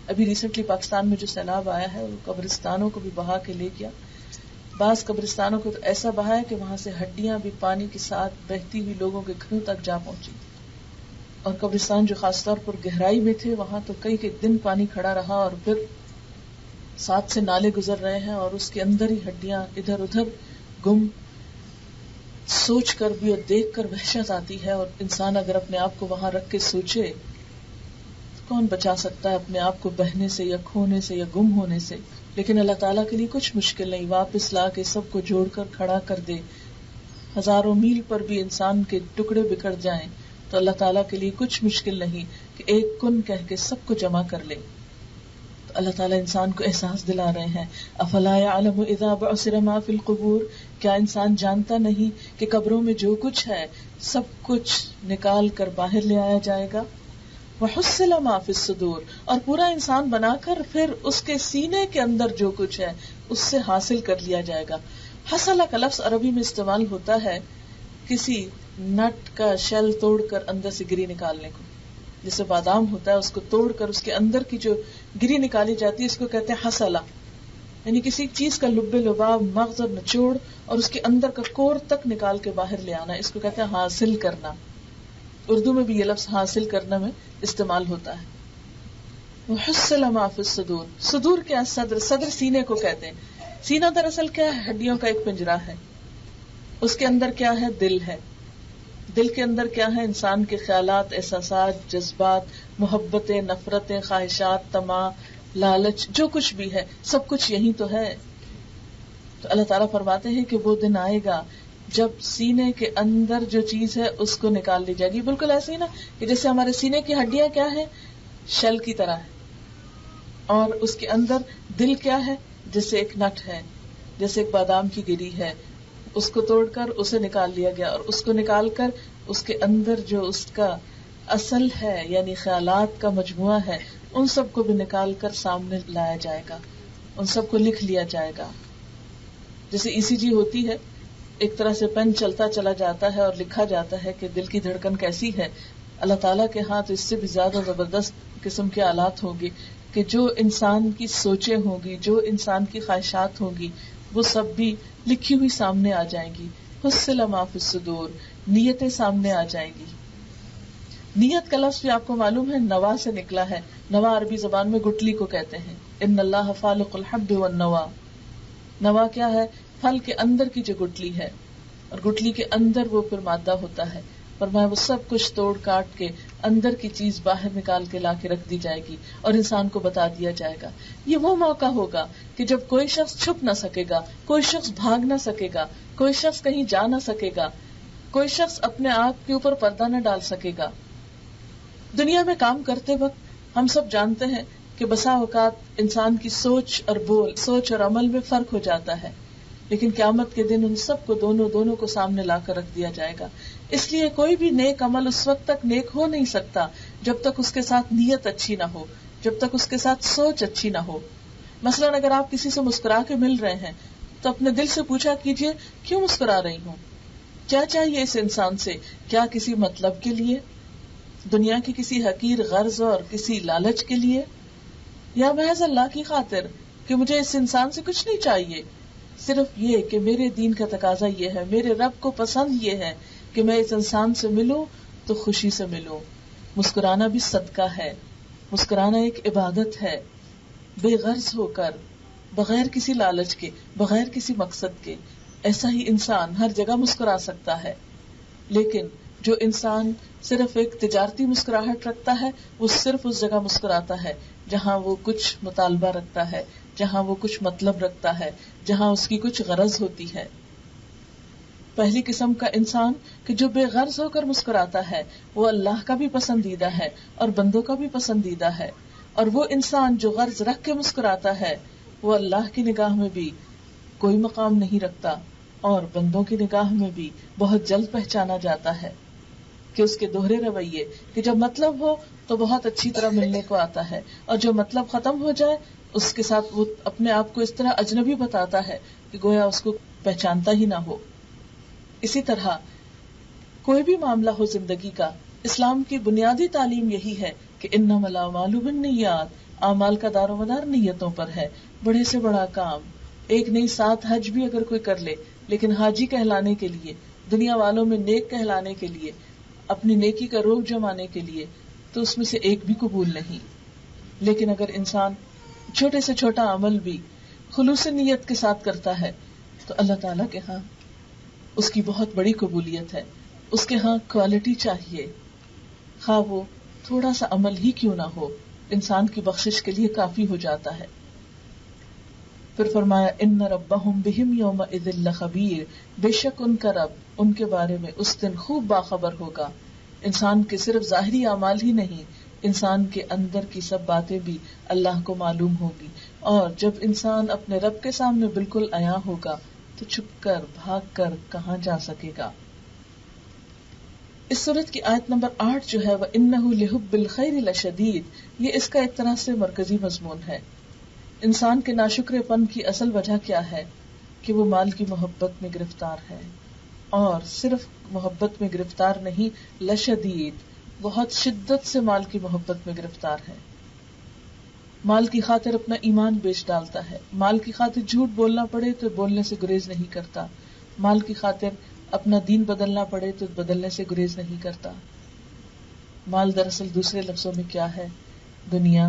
ابھی ریسنٹلی پاکستان میں جو سیلاب آیا ہے وہ قبرستانوں کو بھی بہا کے لے گیا. بعض قبرستانوں کو تو ایسا بہا ہے کہ وہاں سے ہڈیاں بھی پانی کے ساتھ بہتی ہوئی لوگوں کے گھروں تک جا پہنچی. اور قبرستان جو خاص طور پر گہرائی میں تھے وہاں تو کئی دن پانی کھڑا رہا، اور پھر ساتھ سے نالے گزر رہے ہیں اور اس کے اندر ہی ہڈیاں ادھر ادھر گم. سوچ کر بھی اور دیکھ کر وحشت آتی ہے. اور انسان اگر اپنے آپ کو وہاں رکھ کے سوچے، کون بچا سکتا ہے اپنے آپ کو بہنے سے یا کھونے سے یا گم ہونے سے؟ لیکن اللہ تعالیٰ کے لیے کچھ مشکل نہیں، واپس لا کے سب کو جوڑ کر کھڑا کر دے. ہزاروں میل پر بھی انسان کے ٹکڑے بکھر جائیں تو اللہ تعالیٰ کے لیے کچھ مشکل نہیں کہ ایک کن کہہ کے سب کو جمع کر لے. تو اللہ تعالیٰ انسان کو احساس دلا رہے ہیں افلا یعلم اذا بعثر ما فی القبور، کیا انسان جانتا نہیں کہ قبروں میں جو کچھ ہے سب کچھ نکال کر باہر لے آیا جائے گا. وحصل ما فی الصدور، اور پورا انسان بنا کر پھر اس کے سینے کے اندر جو کچھ ہے اس سے حاصل کر لیا جائے گا. حصل کا لفظ عربی میں استعمال ہوتا ہے کسی نٹ کا شیل توڑ کر اندر سے گری نکالنے کو. جیسے بادام ہوتا ہے اس کو توڑ کر اس کے اندر کی جو گری نکالی جاتی ہے اس کو کہتے ہیں حصلہ، یعنی کسی چیز کا لب لباب مغز اور نچوڑ اور اس کے اندر کا کور تک نکال کے باہر لے آنا، اس کو کہتے ہیں حاصل کرنا. اردو میں بھی یہ لفظ حاصل کرنا میں استعمال ہوتا ہے. وحصل ما فی الصدور، صدور کیا؟ صدر، صدر سینے کو کہتے ہیں. سینہ دراصل کیا ہے؟ ہڈیوں کا ایک پنجرا ہے. اس کے اندر کیا ہے؟ دل ہے. دل کے اندر کیا ہے؟ انسان کے خیالات، احساسات، جذبات، محبتیں، نفرتیں، خواہشات، طمع، لالچ، جو کچھ بھی ہے سب کچھ یہی تو ہے. تو اللہ تعالیٰ فرماتے ہیں کہ وہ دن آئے گا جب سینے کے اندر جو چیز ہے اس کو نکال لی جائے گی. بالکل ایسے ہی نا کہ جیسے ہمارے سینے کی ہڈیاں کیا ہے؟ شل کی طرح ہے، اور اس کے اندر دل کیا ہے؟ جیسے ایک نٹ ہے، جیسے ایک بادام کی گری ہے. اس کو توڑ کر اسے نکال لیا گیا، اور اس کو نکال کر اس کے اندر جو اس کا اصل ہے یعنی خیالات کا مجموعہ ہے ان سب کو بھی نکال کر سامنے لایا جائے گا، ان سب کو لکھ لیا جائے گا. جیسے ECG ہوتی ہے، ایک طرح سے پین چلتا چلا جاتا ہے اور لکھا جاتا ہے کہ دل کی دھڑکن کیسی ہے. اللہ تعالیٰ کے ہاتھ اس سے بھی زیادہ زبردست قسم کے آلات ہوں گے کہ جو انسان کی سوچیں ہوں گی، جو انسان کی خواہشات ہوں گی وہ سب بھی لکھی ہوئی سامنے آ جائیں گی. حصل ما فی الصدور، نیتیں سامنے آ جائیں گی. نیت کا لفظ بھی آپ کو معلوم ہے نوا سے نکلا ہے. نوا عربی زبان میں گٹلی کو کہتے ہیں. ان اللہ فالق الحب والنوا. نوا کیا ہے؟ پھل کے اندر کی جو گٹلی ہے، اور گٹلی کے اندر وہ پھر مادہ ہوتا ہے. فرمایا وہ سب کچھ توڑ کاٹ کے اندر کی چیز باہر نکال کے لا کے رکھ دی جائے گی اور انسان کو بتا دیا جائے گا. یہ وہ موقع ہوگا کہ جب کوئی شخص چھپ نہ سکے گا، کوئی شخص بھاگ نہ سکے گا، کوئی شخص کہیں جا نہ سکے گا، کوئی شخص اپنے آپ کے اوپر پردہ نہ ڈال سکے گا. دنیا میں کام کرتے وقت ہم سب جانتے ہیں کہ بسا اوقات انسان کی سوچ اور بول، سوچ اور عمل میں فرق ہو جاتا ہے، لیکن قیامت کے دن ان سب کو دونوں کو سامنے لا کر رکھ دیا جائے گا. اس لیے کوئی بھی نیک عمل اس وقت تک نیک ہو نہیں سکتا جب تک اس کے ساتھ نیت اچھی نہ ہو، جب تک اس کے ساتھ سوچ اچھی نہ ہو. مثلاً اگر آپ کسی سے مسکرا کے مل رہے ہیں تو اپنے دل سے پوچھا کیجئے کیوں مسکرا رہی ہوں، کیا چاہیے اس انسان سے؟ کیا کسی مطلب کے لیے، دنیا کی کسی حقیر غرض اور کسی لالچ کے لیے، یا محض اللہ کی خاطر کہ مجھے اس انسان سے کچھ نہیں چاہیے، صرف یہ کہ میرے دین کا تقاضا یہ ہے، میرے رب کو پسند یہ ہے کہ میں اس انسان سے ملوں تو خوشی سے ملوں. مسکرانا بھی صدقہ ہے، مسکرانا ایک عبادت ہے، بے غرض ہو کر، بغیر کسی لالچ کے، بغیر کسی مقصد کے. ایسا ہی انسان ہر جگہ مسکرا سکتا ہے. لیکن جو انسان صرف ایک تجارتی مسکراہٹ رکھتا ہے وہ صرف اس جگہ مسکراتا ہے جہاں وہ کچھ مطالبہ رکھتا ہے، جہاں وہ کچھ مطلب رکھتا ہے، جہاں اس کی کچھ غرض ہوتی ہے. پہلی قسم کا انسان کہ جو بے غرض ہو کر مسکراتا ہے وہ اللہ کا بھی پسندیدہ ہے اور بندوں کا بھی پسندیدہ ہے. اور وہ انسان جو غرض رکھ کے مسکراتا ہے وہ اللہ کی نگاہ میں بھی کوئی مقام نہیں رکھتا اور بندوں کی نگاہ میں بھی بہت جلد پہچانا جاتا ہے کہ اس کے دوہرے رویے کہ جب مطلب ہو تو بہت اچھی طرح ملنے کو آتا ہے، اور جو مطلب ختم ہو جائے اس کے ساتھ وہ اپنے آپ کو اس طرح اجنبی بتاتا ہے کہ گویا اس کو پہچانتا ہی نہ ہو. اسی طرح کوئی بھی معاملہ ہو زندگی کا، اسلام کی بنیادی تعلیم یہی ہے کہ انما الاعمال بالنیات، اعمال کا دار و مدار نیتوں پر ہے. بڑے سے بڑا کام، ایک نہیں 7 حج بھی اگر کوئی کر لے لیکن حاجی کہلانے کے لیے، دنیا والوں میں نیک کہلانے کے لیے، اپنی نیکی کا روگ جمانے کے لیے، تو اس میں سے ایک بھی قبول نہیں. لیکن اگر انسان چھوٹے سے چھوٹا عمل بھی خلوص نیت کے ساتھ کرتا ہے تو اللہ تعالیٰ کے ہاں اس کی بہت بڑی قبولیت ہے. اس کے ہاں کوالٹی چاہیے، خواہ وہ تھوڑا سا عمل ہی کیوں نہ ہو، انسان کی بخشش کے لیے کافی ہو جاتا ہے. پھر فرمایا ان ربہم بہم یومئذ لخبیر، بے شک ان کا رب ان کے بارے میں اس دن خوب باخبر ہوگا. انسان کے صرف ظاہری اعمال ہی نہیں انسان کے اندر کی سب باتیں بھی اللہ کو معلوم ہوگی، اور جب انسان اپنے رب کے سامنے بالکل عیاں ہوگا تو چھپ کر بھاگ کر کہاں جا سکے گا۔ اس سورت کی آیت نمبر 8 جو ہے وَإِنَّهُ لِحُبِّ الْخَيْرِ لَشَدِيدٌ، یہ اس کا ایک طرح سے مرکزی مضمون ہے۔ انسان کے ناشکرے پن کی اصل وجہ کیا ہے؟ کہ وہ مال کی محبت میں گرفتار ہے، اور صرف محبت میں گرفتار نہیں، لشدید، بہت شدت سے مال کی محبت میں گرفتار ہے۔ مال کی خاطر اپنا ایمان بیچ ڈالتا ہے، مال کی خاطر جھوٹ بولنا پڑے تو بولنے سے گریز نہیں کرتا، مال کی خاطر اپنا دین بدلنا پڑے تو بدلنے سے گریز نہیں کرتا۔ مال دراصل دوسرے لفظوں میں کیا ہے؟ دنیا۔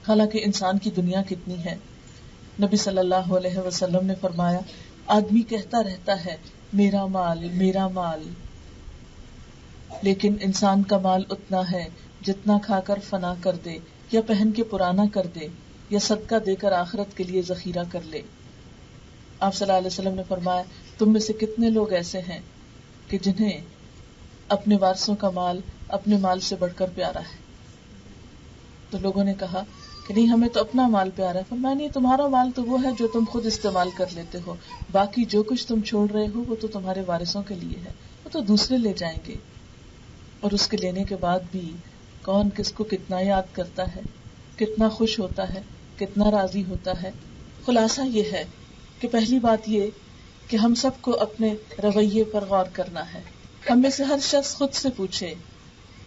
حالانکہ انسان کی دنیا کتنی ہے؟ نبی صلی اللہ علیہ وسلم نے فرمایا، آدمی کہتا رہتا ہے میرا مال میرا مال، لیکن انسان کا مال اتنا ہے جتنا کھا کر فنا کر دے، یا پہن کے پرانا کر دے، یا صدقہ دے کر آخرت کے لیے ذخیرہ کر لے۔ آپ صلی اللہ علیہ وسلم نے فرمایا، تم میں سے کتنے لوگ ایسے ہیں کہ جنہیں اپنے وارثوں کا مال اپنے مال سے بڑھ کر پیارا ہے؟ تو لوگوں نے کہا کہ نہیں، ہمیں تو اپنا مال پیارا ہے۔ فرمایا نہیں، تمہارا مال تو وہ ہے جو تم خود استعمال کر لیتے ہو، باقی جو کچھ تم چھوڑ رہے ہو وہ تو تمہارے وارثوں کے لیے ہے، وہ تو دوسرے لے جائیں گے۔ اور اس کے لینے کے بعد بھی کون کس کو کتنا یاد کرتا ہے، کتنا خوش ہوتا ہے، کتنا راضی ہوتا ہے۔ خلاصہ یہ ہے کہ پہلی بات یہ کہ ہم سب کو اپنے رویے پر غور کرنا ہے۔ ہم میں سے ہر شخص خود سے پوچھے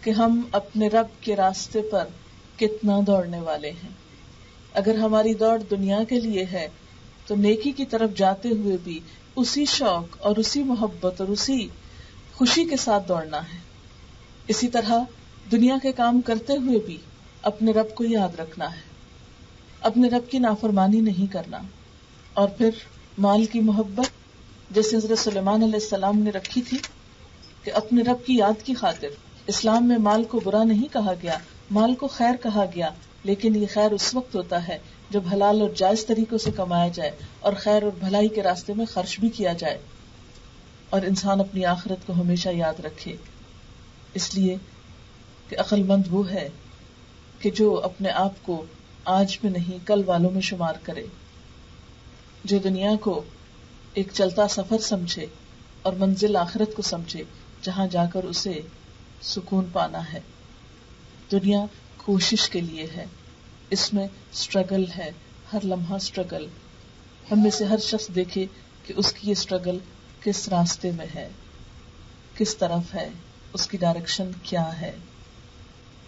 کہ ہم اپنے رب کے راستے پر کتنا دوڑنے والے ہیں۔ اگر ہماری دوڑ دنیا کے لیے ہے تو نیکی کی طرف جاتے ہوئے بھی اسی شوق اور اسی محبت اور اسی خوشی کے ساتھ دوڑنا ہے۔ اسی طرح دنیا کے کام کرتے ہوئے بھی اپنے رب کو یاد رکھنا ہے، اپنے رب کی نافرمانی نہیں کرنا۔ اور پھر مال کی محبت جیسے حضرت سلیمان علیہ السلام نے رکھی تھی کہ اپنے رب کی یاد کی خاطر، اسلام میں مال کو برا نہیں کہا گیا، مال کو خیر کہا گیا، لیکن یہ خیر اس وقت ہوتا ہے جب حلال اور جائز طریقوں سے کمایا جائے اور خیر اور بھلائی کے راستے میں خرچ بھی کیا جائے، اور انسان اپنی آخرت کو ہمیشہ یاد رکھے۔ اس لیے کہ عقل مند وہ ہے کہ جو اپنے آپ کو آج میں نہیں کل والوں میں شمار کرے، جو دنیا کو ایک چلتا سفر سمجھے اور منزل آخرت کو سمجھے جہاں جا کر اسے سکون پانا ہے۔ دنیا کوشش کے لیے ہے، اس میں سٹرگل ہے، ہر لمحہ سٹرگل۔ ہم میں سے ہر شخص دیکھے کہ اس کی یہ سٹرگل کس راستے میں ہے، کس طرف ہے، اس کی ڈائریکشن کیا ہے۔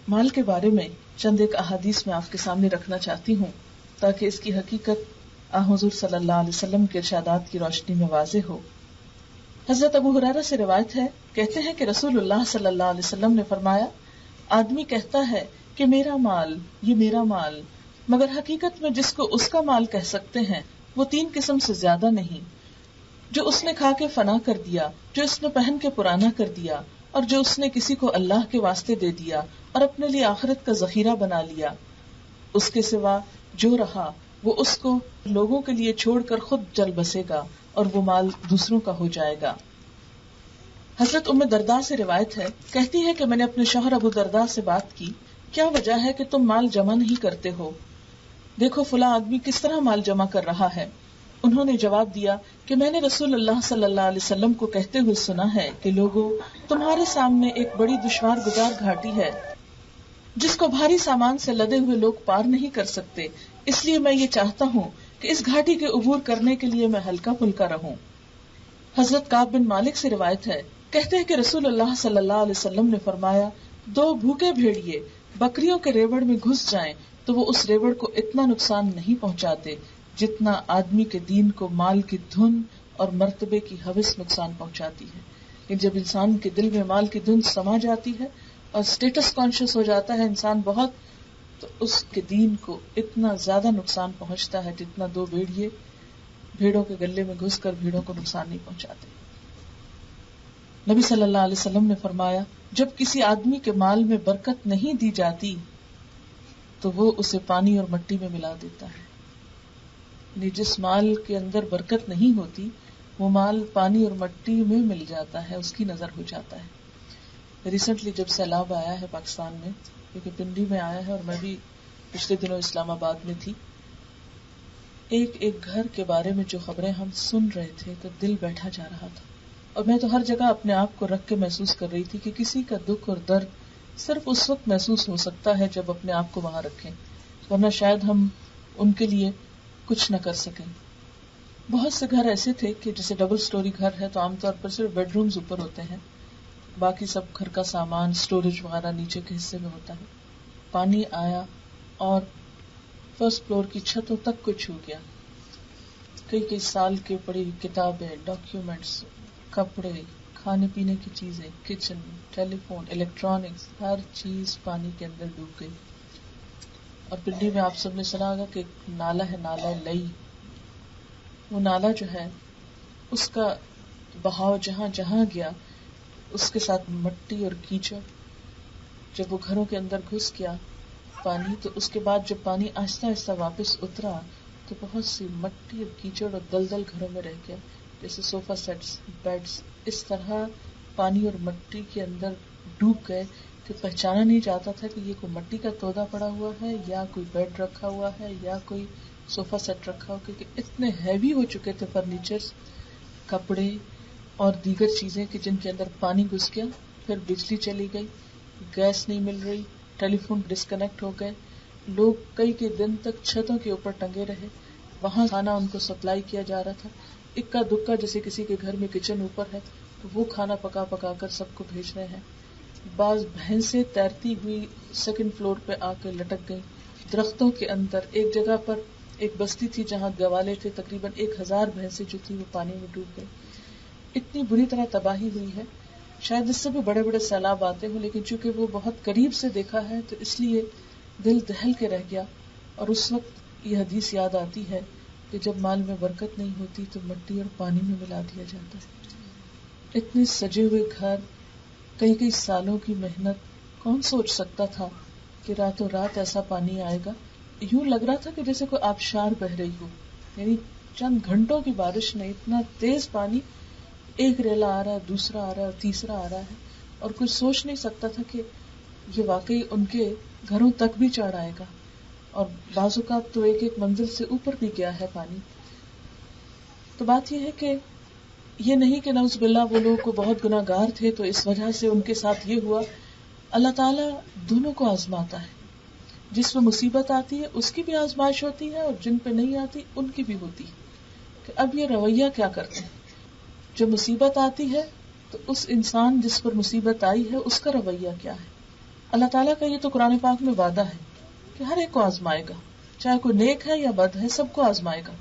مال کے بارے میں چند ایک احادیث میں آپ کے سامنے رکھنا چاہتی ہوں تاکہ اس کی حقیقت حضور صلی اللہ علیہ وسلم کے ارشادات کی روشنی میں واضح ہو۔ حضرت ابو ہریرہ سے روایت ہے، کہتے ہیں کہ رسول اللہ صلی اللہ علیہ وسلم نے فرمایا، آدمی کہتا ہے کہ میرا مال، یہ میرا مال، مگر حقیقت میں جس کو اس کا مال کہہ سکتے ہیں وہ 3 قسم سے زیادہ نہیں، جو اس نے کھا کے فنا کر دیا، جو اس نے پہن کے پرانا کر دیا، اور جو اس نے کسی کو اللہ کے واسطے دے دیا اور اپنے لیے آخرت کا ذخیرہ بنا لیا۔ اس کے سوا جو رہا وہ اس کو لوگوں کے لیے چھوڑ کر خود چل بسے گا اور وہ مال دوسروں کا ہو جائے گا۔ حضرت ام درداء سے روایت ہے، کہتی ہے کہ میں نے اپنے شوہر ابو درداء سے بات کی، کیا وجہ ہے کہ تم مال جمع نہیں کرتے ہو؟ دیکھو فلاں آدمی کس طرح مال جمع کر رہا ہے۔ انہوں نے جواب دیا کہ میں نے رسول اللہ صلی اللہ علیہ وسلم کو کہتے ہوئے سنا ہے کہ لوگوں، تمہارے سامنے ایک بڑی دشوار گزار گھاٹی ہے جس کو بھاری سامان سے لدے ہوئے لوگ پار نہیں کر سکتے، اس لیے میں یہ چاہتا ہوں کہ اس گھاٹی کے عبور کرنے کے لیے میں ہلکا پھلکا رہوں۔ حضرت کعب بن مالک سے روایت ہے، کہتے ہیں کہ رسول اللہ صلی اللہ علیہ وسلم نے فرمایا، 2 بھوکے بھیڑیے بکریوں کے ریوڑ میں گھس جائیں تو وہ اس ریوڑ کو اتنا نقصان نہیں پہنچاتے جتنا آدمی کے دین کو مال کی دھن اور مرتبے کی ہوس نقصان پہنچاتی ہے۔ کہ جب انسان کے دل میں مال کی دھن سما جاتی ہے اور اسٹیٹس کانشیس ہو جاتا ہے انسان بہت، تو اس کے دین کو اتنا زیادہ نقصان پہنچتا ہے جتنا 2 بھیڑیے بھیڑوں کے گلے میں گھس کر بھیڑوں کو نقصان نہیں پہنچاتے۔ نبی صلی اللہ علیہ وسلم نے فرمایا، جب کسی آدمی کے مال میں برکت نہیں دی جاتی تو وہ اسے پانی اور مٹی میں ملا دیتا ہے۔ یعنی جس مال کے اندر برکت نہیں ہوتی وہ مال پانی اور مٹی میں مل جاتا ہے، اس کی نظر ہو جاتا ہے۔ ریسنٹلی جب سیلاب آیا ہے پاکستان میں، کیونکہ پنڈی میں آیا ہے اور میں بھی پچھلے دنوں اسلام آباد میں تھی، ایک ایک گھر کے بارے میں جو خبریں ہم سن رہے تھے تو دل بیٹھا جا رہا تھا. اور میں تو ہر جگہ اپنے آپ کو رکھ کے محسوس کر رہی تھی کہ کسی کا دکھ اور درد صرف اس وقت محسوس ہو سکتا ہے جب اپنے آپ کو وہاں رکھیں، ورنہ شاید ہم ان کے لیے کچھ نہ کر سکیں. بہت سے گھر ایسے تھے کہ جیسے ڈبل سٹوری گھر ہے تو عام طور پر صرف بیڈ رومز اوپر ہوتے ہیں، باقی سب گھر کا سامان سٹوریج وغیرہ نیچے کے حصے میں ہوتا ہے. پانی آیا اور فرسٹ فلور کی چھتوں تک کو چھو گیا. کئی سال کے پڑی کتابیں، ڈاکیومنٹس، کپڑے، کھانے پینے کی چیزیں، کچن، ٹیلی فون، الیکٹرانکس، ہر چیز پانی کے اندر ڈوب گئی. اور پنڈی میں آپ سب نے سنا ہوگا کہ ایک نالا ہے، نالا لئی. وہ نالا جو ہے اس کا بہاؤ جہاں جہاں گیا اس کے ساتھ مٹی اور کیچڑ. جب وہ گھروں کے اندر گھس گیا پانی، تو اس کے بعد جب پانی آہستہ آہستہ واپس اترا تو بہت سی مٹی اور کیچڑ اور دلدل گھروں میں رہ گیا، جیسے صوفہ سیٹس، بیڈز اس طرح پانی اور مٹی کے اندر ڈوب گئے کہ پہچانا نہیں جاتا تھا کہ یہ کوئی مٹی کا تودا پڑا ہوا ہے یا کوئی بیڈ رکھا ہوا ہے یا کوئی صوفہ سیٹ رکھا ہوا، کیونکہ اتنے ہیوی ہو چکے تھے فرنیچر، کپڑے اور دیگر چیزیں کہ جن کے اندر پانی گھس گیا. پھر بجلی چلی گئی، گیس نہیں مل رہی، ٹیلی فون ڈسکنیکٹ ہو گئے، لوگ کئی دن تک چھتوں کے اوپر ٹنگے رہے، وہاں کھانا ان کو سپلائی کیا جا رہا تھا. اکا دکا جیسے کسی کے گھر میں کچن اوپر ہے تو وہ کھانا پکا پکا کر سب کو بھیج رہے ہیں. بعض بھینسیں تیرتی ہوئی سیکنڈ فلور پہ آ کے لٹک گئی درختوں کے اندر. ایک جگہ پر ایک بستی تھی جہاں گوالے تھے، تقریباً 1000 بھینسیں جو تھی وہ پانی میں ڈوب گئی. اتنی بری طرح تباہی ہوئی ہے. شاید اس سے بھی بڑے بڑے سیلاب آتے ہوں، لیکن چونکہ وہ بہت قریب سے دیکھا ہے تو اس لیے دل دہل کے رہ گیا. اور اس وقت یہ حدیث یاد آتی ہے کہ جب مال میں برکت نہیں ہوتی تو مٹی اور پانی میں ملا دیا جاتا ہے. اتنے سجے ہوئے گھر، کئی سالوں کی محنت، کون سوچ سکتا تھا کہ راتوں رات ایسا پانی آئے گا. یوں لگ رہا تھا کہ جیسے کوئی آبشار بہ رہی ہو، یعنی چند گھنٹوں کی بارش نے اتنا تیز پانی، ایک ریلا آ رہا ہے، دوسرا آ رہا ہے، تیسرا آ رہا ہے، اور کوئی سوچ نہیں سکتا تھا کہ یہ واقعی ان کے گھروں تک بھی چڑھ آئے گا. اور بعض اوقات تو ایک منزل سے اوپر بھی گیا ہے پانی. تو بات یہ ہے کہ یہ نہیں کہ نعوذ باللہ وہ لوگ کو بہت گناہگار تھے تو اس وجہ سے ان کے ساتھ یہ ہوا. اللہ تعالیٰ دونوں کو آزماتا ہے. جس پہ مصیبت آتی ہے اس کی بھی آزمائش ہوتی ہے اور جن پہ نہیں آتی ان کی بھی ہوتی ہے کہ اب یہ رویہ کیا کرتے ہیں. جب مصیبت آتی ہے تو اس انسان جس پر مصیبت آئی ہے اس کا رویہ کیا ہے. اللہ تعالیٰ کا یہ تو قرآن پاک میں وعدہ ہے کہ ہر ایک کو آزمائے گا، چاہے کوئی نیک ہے یا بد ہے، سب کو آزمائے گا.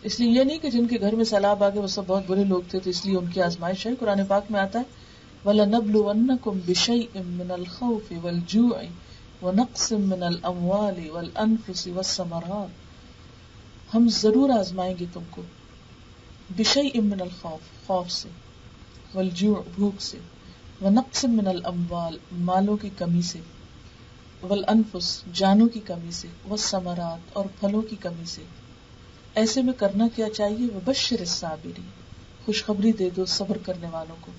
اس لیے یہ نہیں کہ جن کے گھر میں سیلاب آ گئے وہ سب بہت برے لوگ تھے تو اس لیے ان کی آزمائش ہے. قرآن پاک میں آتا ہے وَلَنَبْلُوَنَّكُمْ بِشَيْءٍ مِّنَ الْخَوْفِ وَالْجُوعِ وَنَقْصٍ مِّنَ الْأَمْوَالِ وَالْأَنفُسِ وَالثَّمَرَاتِ. ہم ضرور آزمائیں گے تم کو بِشَيْءٍ مِّنَ الْخَوْفِ، خوف سے، وَالْجُوعِ بھوک سے، وَنَقْصٍ مِّنَ الْأَمْوَالِ مالوں کی کمی سے، وَالْأَنفُسِ جانوں کی کمی سے، وَالثَّمَرَاتِ اور پھلوں کی کمی سے. ایسے میں کرنا کیا چاہیے؟ وَبَشِّرِ الصَّابِرِينَ خوشخبری دے دو صبر کرنے والوں کو.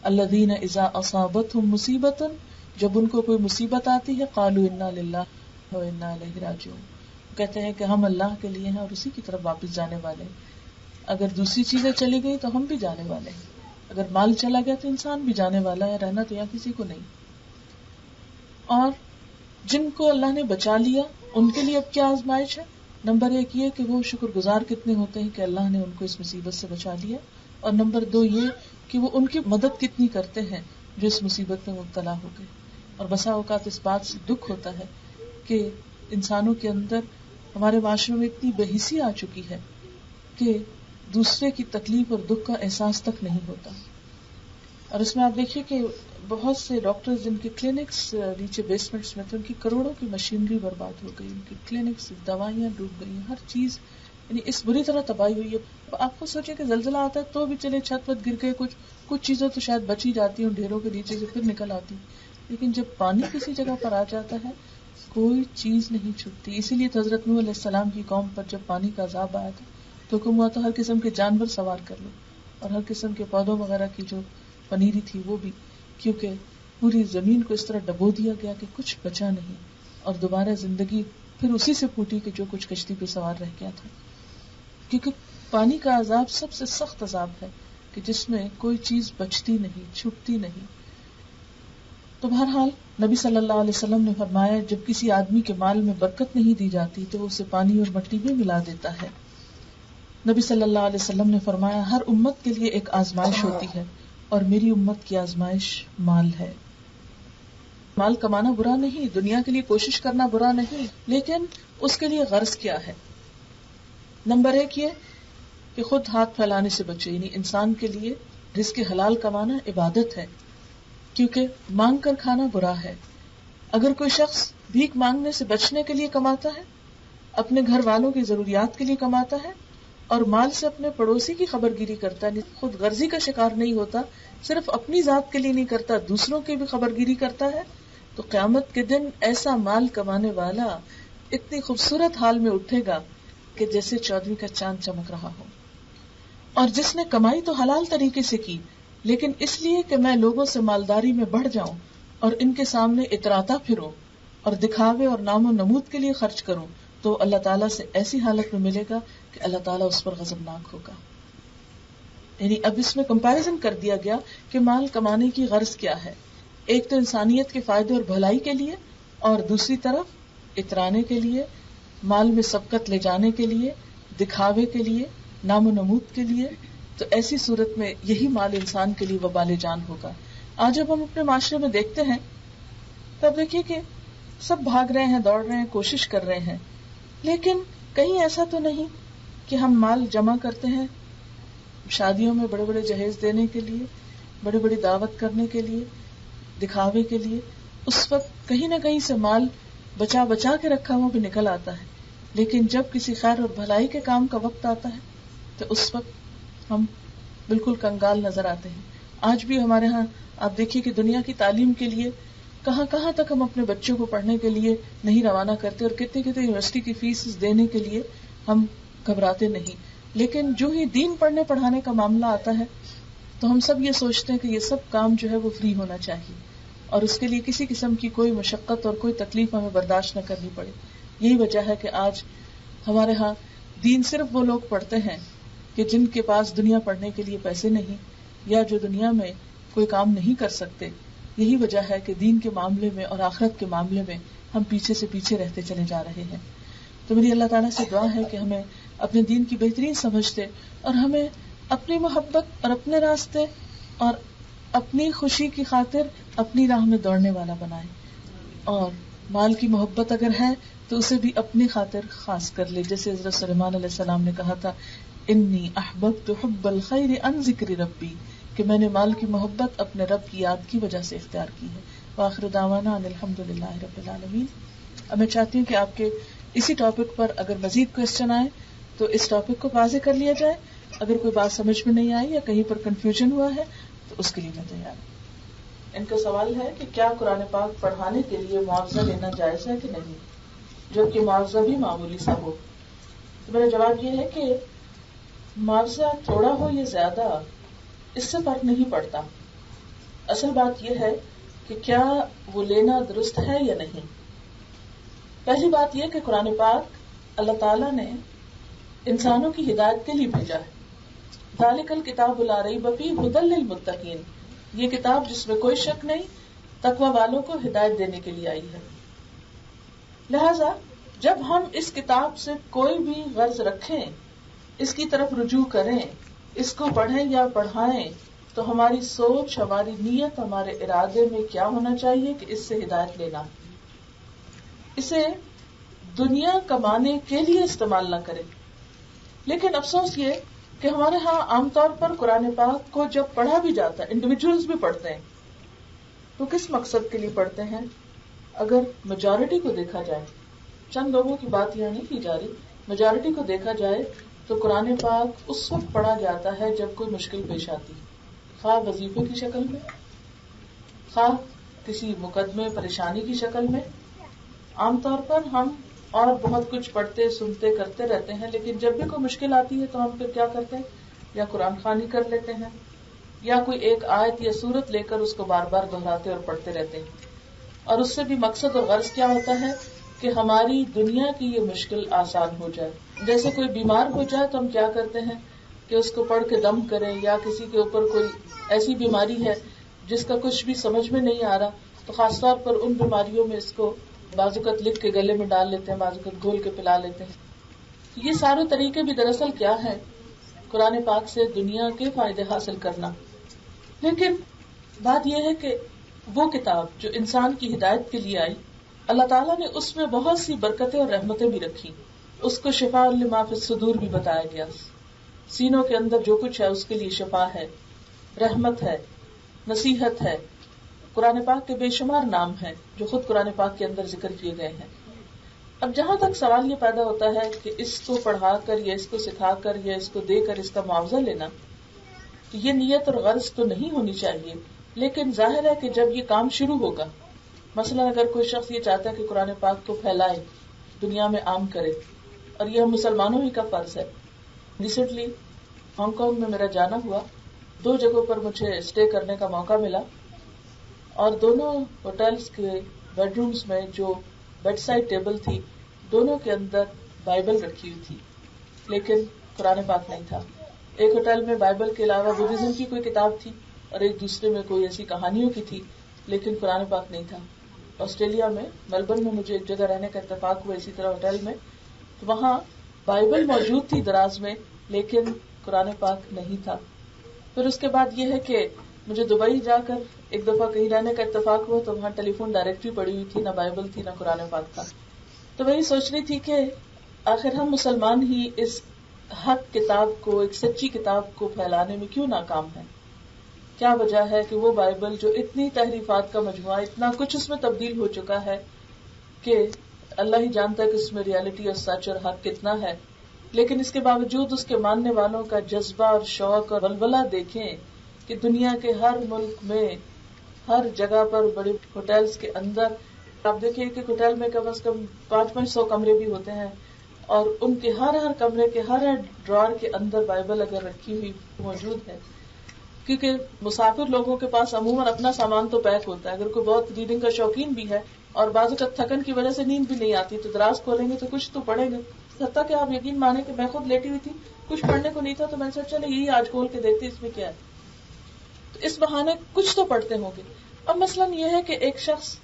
الذین اذا اصابتهم مصیبۃ جب ان کو کوئی مصیبت آتی ہے قالوا انا للہ وانا الیہ راجعون کہتے ہیں کہ ہم اللہ کے لیے ہیں اور اسی کی طرف واپس جانے والے ہیں. اگر دوسری چیزیں چلی گئی تو ہم بھی جانے والے ہیں. اگر مال چلا گیا تو انسان بھی جانے والا ہے، رہنا تو یہاں کسی کو نہیں. اور جن کو اللہ نے بچا لیا ان کے لیے اب کیا آزمائش ہے؟ نمبر 1 یہ کہ وہ شکر گزار کتنے ہوتے ہیں کہ اللہ نے ان کو اس مصیبت سے بچا لیا، اور نمبر 2 یہ کہ وہ ان کی مدد کتنی کرتے ہیں جو اس مصیبت میں مبتلا ہو گئے. اور بسا اوقات اس بات سے دکھ ہوتا ہے کہ انسانوں کے اندر، ہمارے معاشرے میں اتنی بے حسی آ چکی ہے کہ دوسرے کی تکلیف اور دکھ کا احساس تک نہیں ہوتا. اور اس میں آپ دیکھیے کہ بہت سے ڈاکٹر جن کے کلینکس نیچے بیسمنٹس میں تھے، ان کی کروڑوں کی مشینری برباد ہو گئی، ان کی کلینکس، دوائیاں ڈوب گئی، ہر چیز یعنی اس بری طرح تباہی ہوئی ہے. آپ کو سوچیں کہ زلزلہ آتا ہے تو بھی چلے چھت پت گر گئے، کچھ چیزیں تو شاید بچ ہی جاتی ہیں ڈھیروں کے نیچے سے پھر نکل آتی، لیکن جب پانی کسی جگہ پر آ جاتا ہے کوئی چیز نہیں چھپتی. اسی لیے حضرت نوح علیہ السلام کی قوم پر جب پانی کا عذاب آیا تھا تو حکم ہوا تو ہر قسم کے جانور سوار کر لو اور ہر قسم کے پودوں وغیرہ کی جو پنیری تھی وہ بھی، کیونکہ پوری زمین کو اس طرح ڈبو دیا گیا کہ کچھ بچا نہیں، اور دوبارہ زندگی پھر اسی سے پھوٹی کہ جو کچھ کشتی پہ سوار رہ گیا تھا. کیونکہ پانی کا عذاب سب سے سخت عذاب ہے کہ جس میں کوئی چیز بچتی نہیں، چھپتی نہیں. تو بہرحال نبی صلی اللہ علیہ وسلم نے فرمایا جب کسی آدمی کے مال میں برکت نہیں دی جاتی تو اسے پانی اور مٹی میں ملا دیتا ہے. نبی صلی اللہ علیہ وسلم نے فرمایا ہر امت کے لیے ایک آزمائش ہوتی ہے اور میری امت کی آزمائش مال ہے. مال کمانا برا نہیں، دنیا کے لیے کوشش کرنا برا نہیں، لیکن اس کے لیے غرض کیا ہے؟ نمبر 1 یہ کہ خود ہاتھ پھیلانے سے بچے، یعنی انسان کے لیے رزق حلال کمانا عبادت ہے، کیونکہ مانگ کر کھانا برا ہے. اگر کوئی شخص بھیک مانگنے سے بچنے کے لیے کماتا ہے، اپنے گھر والوں کی ضروریات کے لیے کماتا ہے اور مال سے اپنے پڑوسی کی خبرگیری کرتا ہے، خود غرضی کا شکار نہیں ہوتا، صرف اپنی ذات کے لیے نہیں کرتا، دوسروں کی بھی خبرگیری کرتا ہے، تو قیامت کے دن ایسا مال کمانے والا اتنی خوبصورت حال میں اٹھے گا کہ جیسے 14ویں کا چاند چمک رہا ہو. اور جس نے کمائی تو حلال طریقے سے کی، لیکن اس لیے کہ میں لوگوں سے مالداری میں بڑھ جاؤں اور ان کے سامنے اتراتا پھروں اور دکھاوے اور نام و نمود کے لیے خرچ کروں، تو اللہ تعالیٰ سے ایسی حالت میں ملے گا کہ اللہ تعالیٰ اس پر غضبناک ہوگا. یعنی اب اس میں کمپیریزن کر دیا گیا کہ مال کمانے کی غرض کیا ہے. ایک تو انسانیت کے فائدے اور بھلائی کے لیے، اور دوسری طرف اترانے کے لیے، مال میں سبقت لے جانے کے لیے، دکھاوے کے لیے، نام و نمود کے لیے. تو ایسی صورت میں یہی مال انسان کے لیے وبال جان ہوگا. آج جب ہم اپنے معاشرے میں دیکھتے ہیں تب دیکھیے کہ سب بھاگ رہے ہیں، دوڑ رہے ہیں، کوشش کر رہے ہیں، لیکن کہیں ایسا تو نہیں کہ ہم مال جمع کرتے ہیں شادیوں میں بڑے بڑے جہیز دینے کے لیے، بڑی بڑی دعوت کرنے کے لیے، دکھاوے کے لیے. اس وقت کہیں نہ کہیں سے مال بچا بچا کے رکھا ہوا بھی نکل آتا ہے، لیکن جب کسی خیر اور بھلائی کے کام کا وقت آتا ہے تو اس وقت ہم بالکل کنگال نظر آتے ہیں. آج بھی ہمارے ہاں آپ دیکھیے کہ دنیا کی تعلیم کے لیے کہاں کہاں تک ہم اپنے بچوں کو پڑھنے کے لیے نہیں روانہ کرتے، اور کتنی کتنی یونیورسٹی کی فیس دینے کے لیے ہم گھبراتے نہیں. لیکن جو ہی دین پڑھنے پڑھانے کا معاملہ آتا ہے تو ہم سب یہ سوچتے ہیں کہ یہ سب کام جو ہے وہ فری ہونا چاہیے، اور اس کے لیے کسی قسم کی کوئی مشقت اور کوئی تکلیف ہمیں برداشت نہ کرنی پڑے. یہی وجہ ہے کہ آج ہمارے ہاں دین صرف وہ لوگ پڑھتے ہیں کہ جن کے پاس دنیا پڑھنے کے لیے پیسے نہیں، یا جو دنیا میں کوئی کام نہیں کر سکتے. یہی وجہ ہے کہ دین کے معاملے میں اور آخرت کے معاملے میں ہم پیچھے سے پیچھے رہتے چلے جا رہے ہیں. تو میری اللہ تعالیٰ سے دعا ہے کہ ہمیں اپنے دین کی بہترین سمجھتے اور ہمیں اپنی محبت اور اپنے راستے اور اپنی خوشی کی خاطر اپنی راہ میں دوڑنے والا بنائے، اور مال کی محبت اگر ہے تو اسے بھی اپنی خاطر خاص کر لے. جیسے حضرت سلیمان علیہ السلام نے کہا تھا انی احببت حب الخیر عن ذکر ربی، کہ میں نے مال کی محبت اپنے رب کی یاد کی وجہ سے اختیار کی ہے. وآخر دعوانا ان الحمدللہ رب العالمین. اب میں چاہتی ہوں کہ آپ کے اسی ٹاپک پر اگر مزید کوسچن آئے تو اس ٹاپک کو واضح کر لیا جائے. اگر کوئی بات سمجھ میں نہیں آئی یا کہیں پر کنفیوژن ہوا ہے تو اس کے لیے میں تیار ہوں. ان کا سوال ہے کہ کیا قرآن پاک پڑھانے کے لیے معاوضہ لینا جائز ہے کہ نہیں، جبکہ معاوضہ بھی معمولی سا ہو؟ تو میرا جواب یہ ہے کہ معاوضہ تھوڑا ہو یا زیادہ اس سے فرق نہیں پڑتا. اصل بات یہ ہے کہ کیا وہ لینا درست ہے یا نہیں. پہلی بات یہ کہ قرآن پاک اللہ تعالیٰ نے انسانوں کی ہدایت کے لیے بھیجا ہے. ذالک الکتاب لا ریب فیہ ھدی للمتقین، یہ کتاب جس میں کوئی شک نہیں تقوی والوں کو ہدایت دینے کے لیے آئی ہے. لہذا جب ہم اس کتاب سے کوئی بھی غرض رکھیں، اس کی طرف رجوع کریں، اس کو پڑھیں یا پڑھائیں، تو ہماری سوچ، ہماری نیت، ہمارے ارادے میں کیا ہونا چاہیے کہ اس سے ہدایت لینا. اسے دنیا کمانے کے لیے استعمال نہ کریں. لیکن افسوس یہ کہ ہمارے ہاں عام طور پر قرآن پاک کو جب پڑھا بھی جاتا ہے، انڈیویجولز بھی پڑھتے ہیں، تو کس مقصد کے لیے پڑھتے ہیں؟ اگر میجورٹی کو دیکھا جائے، چند لوگوں کی بات یہاں نہیں کی جا رہی، میجورٹی کو دیکھا جائے تو قرآن پاک اس وقت پڑھا جاتا ہے جب کوئی مشکل پیش آتی، خواہ وظیفے کی شکل میں، خواہ کسی مقدمے پریشانی کی شکل میں. عام طور پر ہم اور بہت کچھ پڑھتے سنتے کرتے رہتے ہیں، لیکن جب بھی کوئی مشکل آتی ہے تو ہم پھر کیا کرتے ہیں؟ یا قرآن خوانی کر لیتے ہیں، یا کوئی ایک آیت یا سورت لے کر اس کو بار بار دہراتے اور پڑھتے رہتے ہیں. اور اس سے بھی مقصد اور غرض کیا ہوتا ہے کہ ہماری دنیا کی یہ مشکل آسان ہو جائے. جیسے کوئی بیمار ہو جائے تو ہم کیا کرتے ہیں کہ اس کو پڑھ کے دم کریں, یا کسی کے اوپر کوئی ایسی بیماری ہے جس کا کچھ بھی سمجھ میں نہیں آ رہا تو خاص طور پر ان بیماریوں میں اس کو بعض اوقات لکھ کے گلے میں ڈال لیتے ہیں, بعض اوقات گھول کے پلا لیتے ہیں. یہ سارے طریقے بھی دراصل کیا ہے, قرآن پاک سے دنیا کے فائدے حاصل کرنا. لیکن بات یہ ہے کہ وہ کتاب جو انسان کی ہدایت کے لیے آئی, اللہ تعالیٰ نے اس میں بہت سی برکتیں اور رحمتیں بھی رکھی. اس کو شفاء لما فی الصدور بھی بتایا گیا. سینوں کے اندر جو کچھ ہے اس کے لیے شفا ہے, رحمت ہے, نصیحت ہے. قرآن پاک کے بے شمار نام ہیں جو خود قرآن پاک کے اندر ذکر کیے گئے ہیں. اب جہاں تک سوال یہ پیدا ہوتا ہے کہ اس کو پڑھا کر یا اس کو سکھا کر یا اس کو دے کر اس کا معاوضہ لینا, تو یہ نیت اور غرض تو نہیں ہونی چاہیے. لیکن ظاہر ہے کہ جب یہ کام شروع ہوگا, مثلا اگر کوئی شخص یہ چاہتا ہے کہ قرآن پاک کو پھیلائے, دنیا میں عام کرے, اور یہ ہم مسلمانوں ہی کا فرض ہے. ریسنٹلی ہانگ کانگ میں میرا جانا ہوا, 2 جگہوں پر مجھے اسٹے کرنے کا موقع ملا, اور دونوں ہوٹلز کے بیڈ رومز میں جو بیڈ سائڈ ٹیبل تھی, دونوں کے اندر بائبل رکھی ہوئی تھی لیکن قرآن پاک نہیں تھا. ایک ہوٹل میں بائبل کے علاوہ بدھزم کی کوئی کتاب تھی, اور ایک دوسرے میں کوئی ایسی کہانیوں کی تھی, لیکن قرآن پاک نہیں تھا. آسٹریلیا میں میلبرن میں مجھے ایک جگہ رہنے کا اتفاق ہوا اسی طرح ہوٹل میں, تو وہاں بائبل موجود تھی دراز میں لیکن قرآن پاک نہیں تھا. پھر اس کے بعد یہ ہے کہ مجھے دبئی جا کر ایک دفعہ کہیں رہنے کا اتفاق ہوا, تو وہاں ٹیلی فون ڈائریکٹری پڑی ہوئی تھی, نہ بائبل تھی نہ قرآن پاک تھا. تو وہی سوچ رہی تھی کہ آخر ہم مسلمان ہی اس حق کتاب کو, ایک سچی کتاب کو پھیلانے میں کیوں ناکام ہیں. کیا وجہ ہے کہ وہ بائبل جو اتنی تحریفات کا مجموعہ, اتنا کچھ اس میں تبدیل ہو چکا ہے کہ اللہ ہی جانتا ہے کہ اس میں ریالٹی اور سچ اور حق کتنا ہے, لیکن اس کے باوجود اس کے ماننے والوں کا جذبہ اور شوق اور ولولہ دیکھیں کہ دنیا کے ہر ملک میں ہر جگہ پر بڑے ہوٹلز کے اندر آپ دیکھیں کہ ہوٹل میں کم از کم 500 کمرے بھی ہوتے ہیں, اور ان کے ہر کمرے کے ہر ڈرار کے اندر بائبل اگر رکھی ہوئی موجود ہے. کیونکہ مسافر لوگوں کے پاس عموماً اپنا سامان تو پیک ہوتا ہے, اگر کوئی بہت ریڈنگ کا شوقین بھی ہے اور بعض اوقات تھکن کی وجہ سے نیند بھی نہیں آتی تو دراز کھولیں گے تو کچھ تو پڑھیں گے. حتیٰ کہ آپ یقین مانیں کہ میں خود لیٹی ہوئی تھی, کچھ پڑھنے کو نہیں تھا, تو میں نے سوچا چلے یہی آج کھول کے دیکھتے اس میں کیا ہے, تو اس بہانے کچھ تو پڑھتے ہوں گے. اب مثلاً یہ ہے کہ ایک شخص,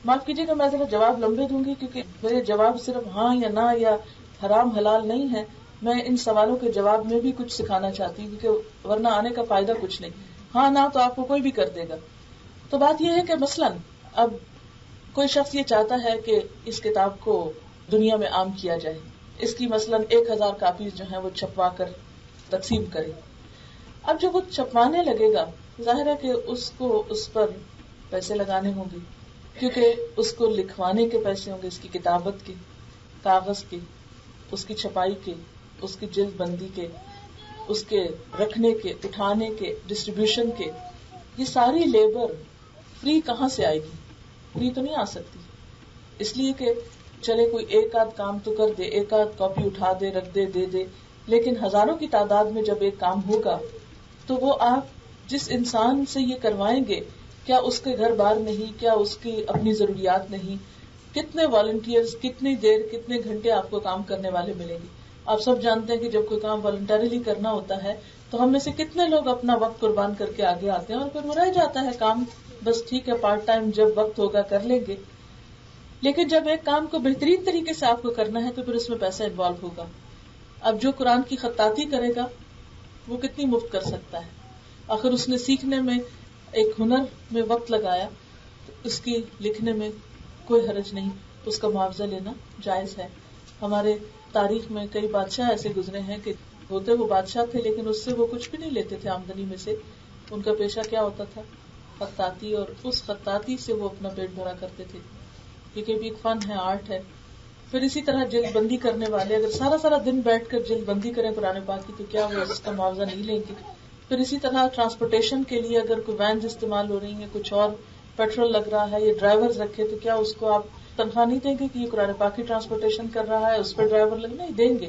معاف کیجیے گا میں ذرا جواب لمبے دوں گی کیونکہ میرے جواب صرف ہاں یا نہ یا حرام حلال نہیں ہے, میں ان سوالوں کے جواب میں بھی کچھ سکھانا چاہتی ہوں کیونکہ ورنہ آنے کا فائدہ کچھ نہیں. ہاں نہ تو آپ کو کوئی بھی کر دے گا. تو بات یہ ہے کہ مثلاً اب کوئی شخص یہ چاہتا ہے کہ اس کتاب کو دنیا میں عام کیا جائے, اس کی مثلاً 1000 کاپیز جو ہیں وہ چھپوا کر تقسیم کرے. اب جب وہ چھپوانے لگے گا, ظاہر ہے کہ اس کو اس پر پیسے لگانے ہوں گے, کیونکہ اس کو لکھوانے کے پیسے ہوں گے, اس کی کتابت کے, کاغذ کے, اس کی چھپائی کے, اس کی جلد بندی کے, اس کے رکھنے کے, اٹھانے کے, ڈسٹریبیوشن کے. یہ ساری لیبر فری کہاں سے آئے گی؟ فری تو نہیں آ سکتی. اس لیے کہ چلے کوئی ایک آدھ کام تو کر دے, ایک آدھ کاپی اٹھا دے, رکھ دے, دے دے, لیکن ہزاروں کی تعداد میں جب ایک کام ہوگا تو وہ آپ جس انسان سے یہ کروائیں گے, کیا اس کے گھر بار نہیں, کیا اس کی اپنی ضروریات نہیں, کتنے والنٹیئرز, کتنی دیر, کتنے گھنٹے آپ کو کام کرنے والے ملیں گے. آپ سب جانتے ہیں کہ جب کوئی کام والنٹریلی کرنا ہوتا ہے تو ہم میں سے کتنے لوگ اپنا وقت قربان کر کے آگے آتے ہیں, اور پھر وہ رہ جاتا ہے کام, بس ٹھیک ہے پارٹ ٹائم جب وقت ہوگا کر لیں گے. لیکن جب ایک کام کو بہترین طریقے سے آپ کو کرنا ہے تو پھر اس میں پیسہ انوالو ہوگا. اب جو قرآن کی خطاطی کرے گا وہ کتنی مفت کر سکتا ہے؟ آخر اس نے سیکھنے میں ایک ہنر میں وقت لگایا, تو اس کی لکھنے میں کوئی حرج نہیں, اس کا معاوضہ لینا جائز ہے. ہمارے تاریخ میں کئی بادشاہ ایسے گزرے ہیں کہ ہوتے وہ بادشاہ تھے لیکن اس سے وہ کچھ بھی نہیں لیتے تھے آمدنی میں سے. ان کا پیشہ کیا ہوتا تھا؟ خطاطی, اور اس خطاطی سے وہ اپنا پیٹ بھرا کرتے تھے, کیونکہ بھی ایک فن ہے, آرٹ ہے. پھر اسی طرح جلد بندی کرنے والے اگر سارا دن بیٹھ کر جلد بندی کریں قرآن پاک کی تو کیا وہ اس کا معاوضہ نہیں لیں گے؟ پھر اسی طرح ٹرانسپورٹیشن کے لیے اگر کوئی وینز استعمال ہو رہی ہیں, کچھ اور پیٹرول لگ رہا ہے, یہ ڈرائیورز رکھے, تو کیا اس کو آپ تنخواہ نہیں دیں گے کہ یہ قرآن پاک کی ٹرانسپورٹیشن کر رہا ہے, اس پہ ڈرائیور لگنا ہی دیں گے.